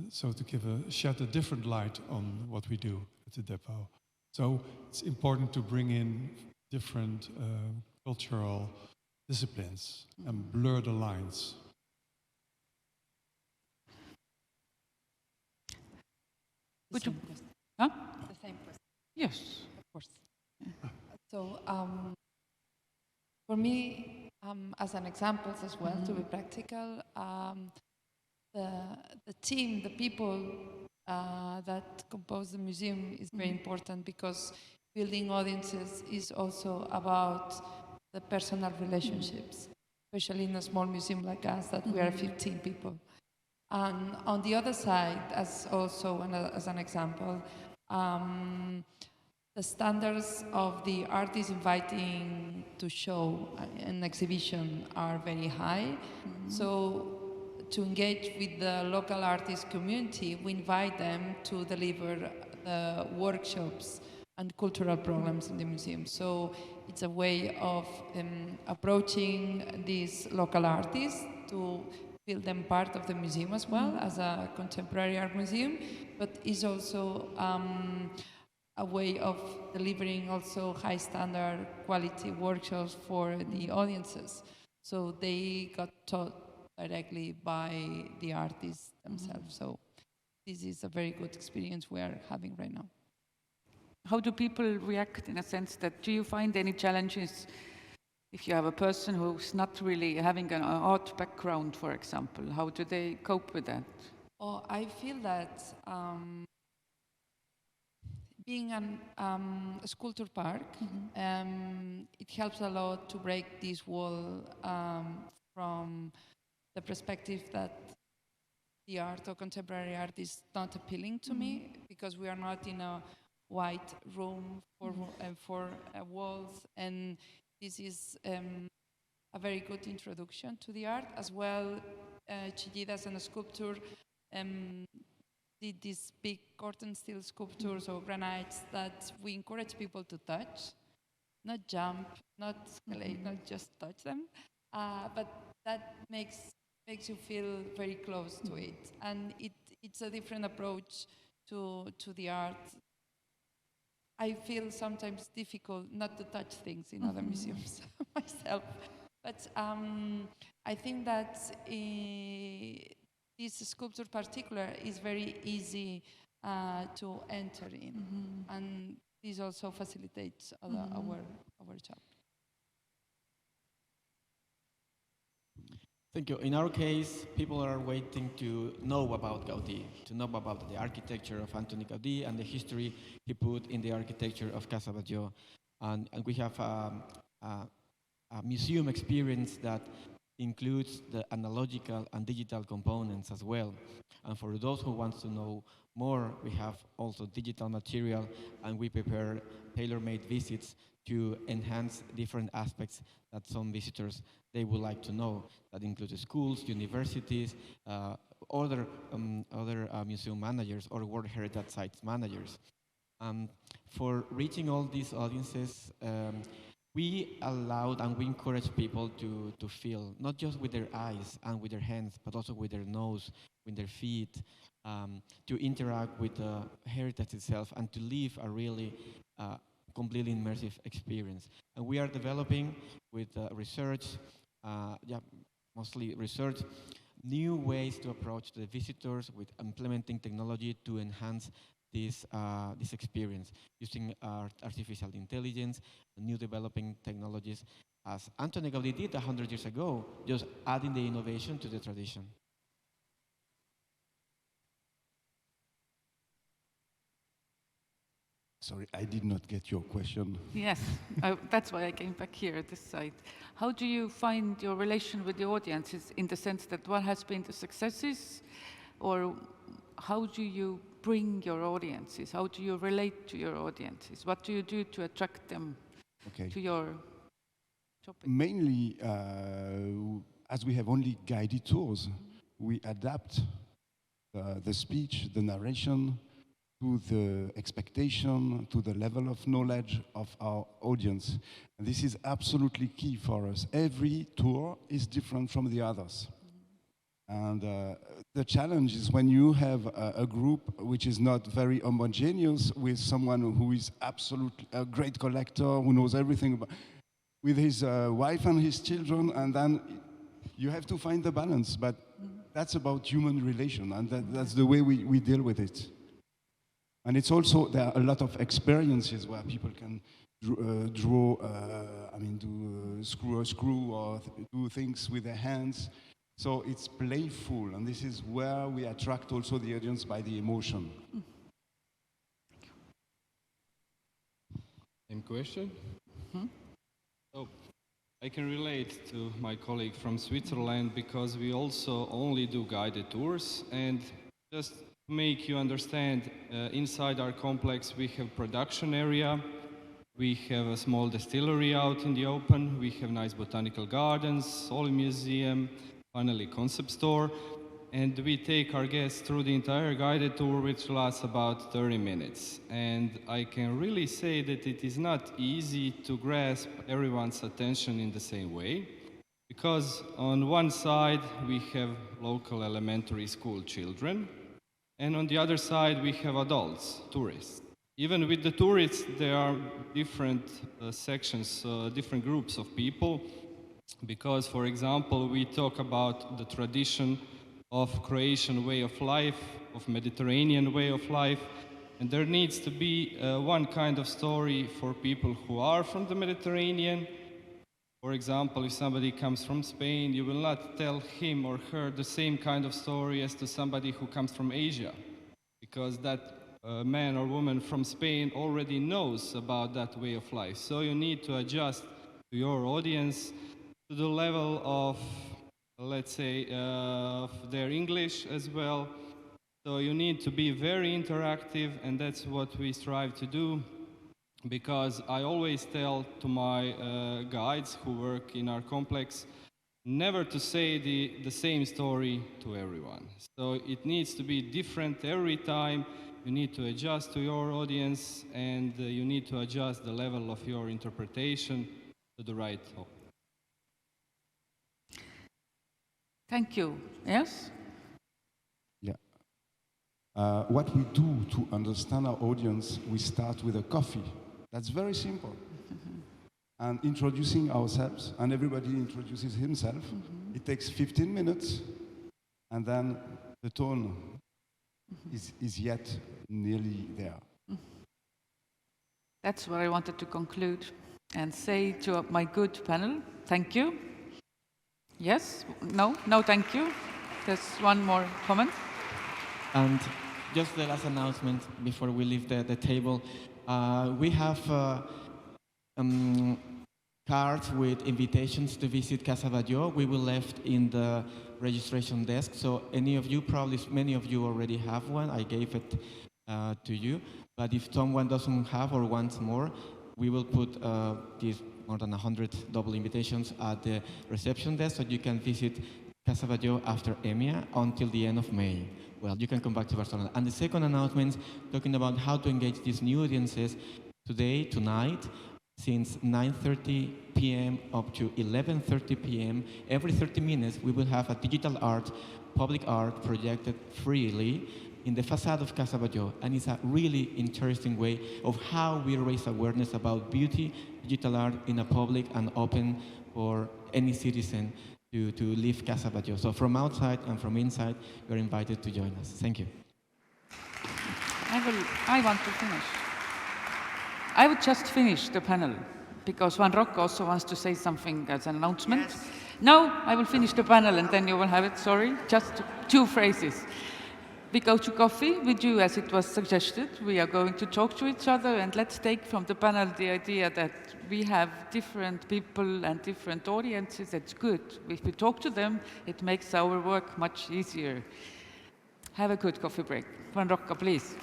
so to shed a different light on what we do at the depot. So it's important to bring in different cultural disciplines and blur the lines. Would you? The same question. Yes. Of course. So for me, as an example as well, to be practical, the team, the people that compose the museum is very important, because building audiences is also about the personal relationships, especially in a small museum like us that we are 15 people. And on the other side, as an example, the standards of the artists inviting to show an exhibition are very high. So to engage with the local artist community, we invite them to deliver workshops and cultural programs in the museum. So it's a way of approaching these local artists to feel them part of the museum as well, as a contemporary art museum, but is also a way of delivering also high standard quality workshops for the audiences. So they got taught directly by the artists themselves. So this is a very good experience we are having right now. How do people react, in a sense that, do you find any challenges if you have a person who's not really having an art background, for example? How do they cope with that? Oh, I feel that being a sculpture park, it helps a lot to break this wall from the perspective that the art or contemporary art is not appealing to me, because we are not in a white room for walls, and this is a very good introduction to the art. As well, Chillidas and a sculptor did these big curtain steel sculptures or granites that we encourage people to touch, not jump, not escalate, not just touch them, but that makes you feel very close to it. And it's a different approach to the art. I feel sometimes difficult not to touch things in other museums myself. But I think that this sculpture particular is very easy to enter in. And this also facilitates our job. Thank you. In our case, people are waiting to know about Gaudí, to know about the architecture of Antoni Gaudí and the history he put in the architecture of Casa Batlló. And we have a museum experience that includes the analogical and digital components as well. And for those who want to know more, we have also digital material, and we prepare tailor-made visits to enhance different aspects that some visitors they would like to know. That includes schools, universities, other museum managers or World Heritage Sites managers. For reaching all these audiences, we allowed and we encourage people to feel, not just with their eyes and with their hands, but also with their nose, with their feet, to interact with the heritage itself and to live a really completely immersive experience. And we are developing with research, mostly research, new ways to approach the visitors with implementing technology to enhance this experience, using artificial intelligence, new developing technologies, as Antoni Gaudí did 100 years ago, just adding the innovation to the tradition. Sorry, I did not get your question. Yes, that's why I came back here at this side. How do you find your relation with the audiences in the sense that what has been the successes, or how do you bring your audiences? How do you relate to your audiences? What do you do to attract them to your topic? Mainly, as we have only guided tours, we adapt the speech, the narration, to the expectation, to the level of knowledge of our audience. And this is absolutely key for us. Every tour is different from the others. And the challenge is when you have a group which is not very homogeneous, with someone who is absolutely a great collector, who knows everything about, with his wife and his children, and then you have to find the balance. But that's about human relation, and that's the way we deal with it. And it's also, there are a lot of experiences where people can do a screw or do things with their hands. So it's playful, and this is where we attract also the audience by the emotion. Same question? So I can relate to my colleague from Switzerland because we also only do guided tours, and just to make you understand, inside our complex we have production area, we have a small distillery out in the open, we have nice botanical gardens, soil museum, finally concept store, and we take our guests through the entire guided tour, which lasts about 30 minutes. And I can really say that it is not easy to grasp everyone's attention in the same way, because on one side we have local elementary school children, and on the other side we have adults, tourists. Even with the tourists, there are different sections, different groups of people, because, for example, we talk about the tradition of Croatian way of life, of Mediterranean way of life, and there needs to be one kind of story for people who are from the Mediterranean. For example, if somebody comes from Spain, you will not tell him or her the same kind of story as to somebody who comes from Asia, because that man or woman from Spain already knows about that way of life. So you need to adjust to your audience to the level of, let's say, their English as well. So you need to be very interactive, and that's what we strive to do. Because I always tell to my guides who work in our complex never to say the same story to everyone. So it needs to be different every time. You need to adjust to your audience, and you need to adjust the level of your interpretation to the right topic. Thank you. Yes? Yeah. What we do to understand our audience, we start with a coffee. That's very simple. And introducing ourselves, and everybody introduces himself. It takes 15 minutes, and then the tone is yet nearly there. That's where I wanted to conclude and say to my good panel, thank you. Yes? No? No, thank you. There's one more comment. And just the last announcement before we leave the table. We have cards with invitations to visit Casa Batlló. We will left in the registration desk. So any of you, probably many of you already have one. I gave it to you. But if someone doesn't have or wants more, we will put these more than 100 double invitations at the reception desk so you can visit Casa Batlló after EMYA until the end of May. Well, you can come back to Barcelona. And the second announcement, talking about how to engage these new audiences, tonight, since 9:30 p.m. up to 11:30 p.m., every 30 minutes, we will have a digital art, public art projected freely in the facade of Casa Batlló. And it's a really interesting way of how we raise awareness about beauty, digital art in a public and open for any citizen to leave Casa Batlló. So from outside and from inside, you're invited to join us. Thank you. I want to finish. I would just finish the panel because Juan Roque also wants to say something as an announcement. Yes. No, I will finish the panel and then you will have it. Sorry, just 2 phrases. We go to coffee with you as it was suggested. We are going to talk to each other and let's take from the panel the idea that we have different people and different audiences. It's good. If we talk to them, it makes our work much easier. Have a good coffee break. Juan Roque, please.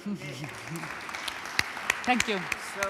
Thank you. So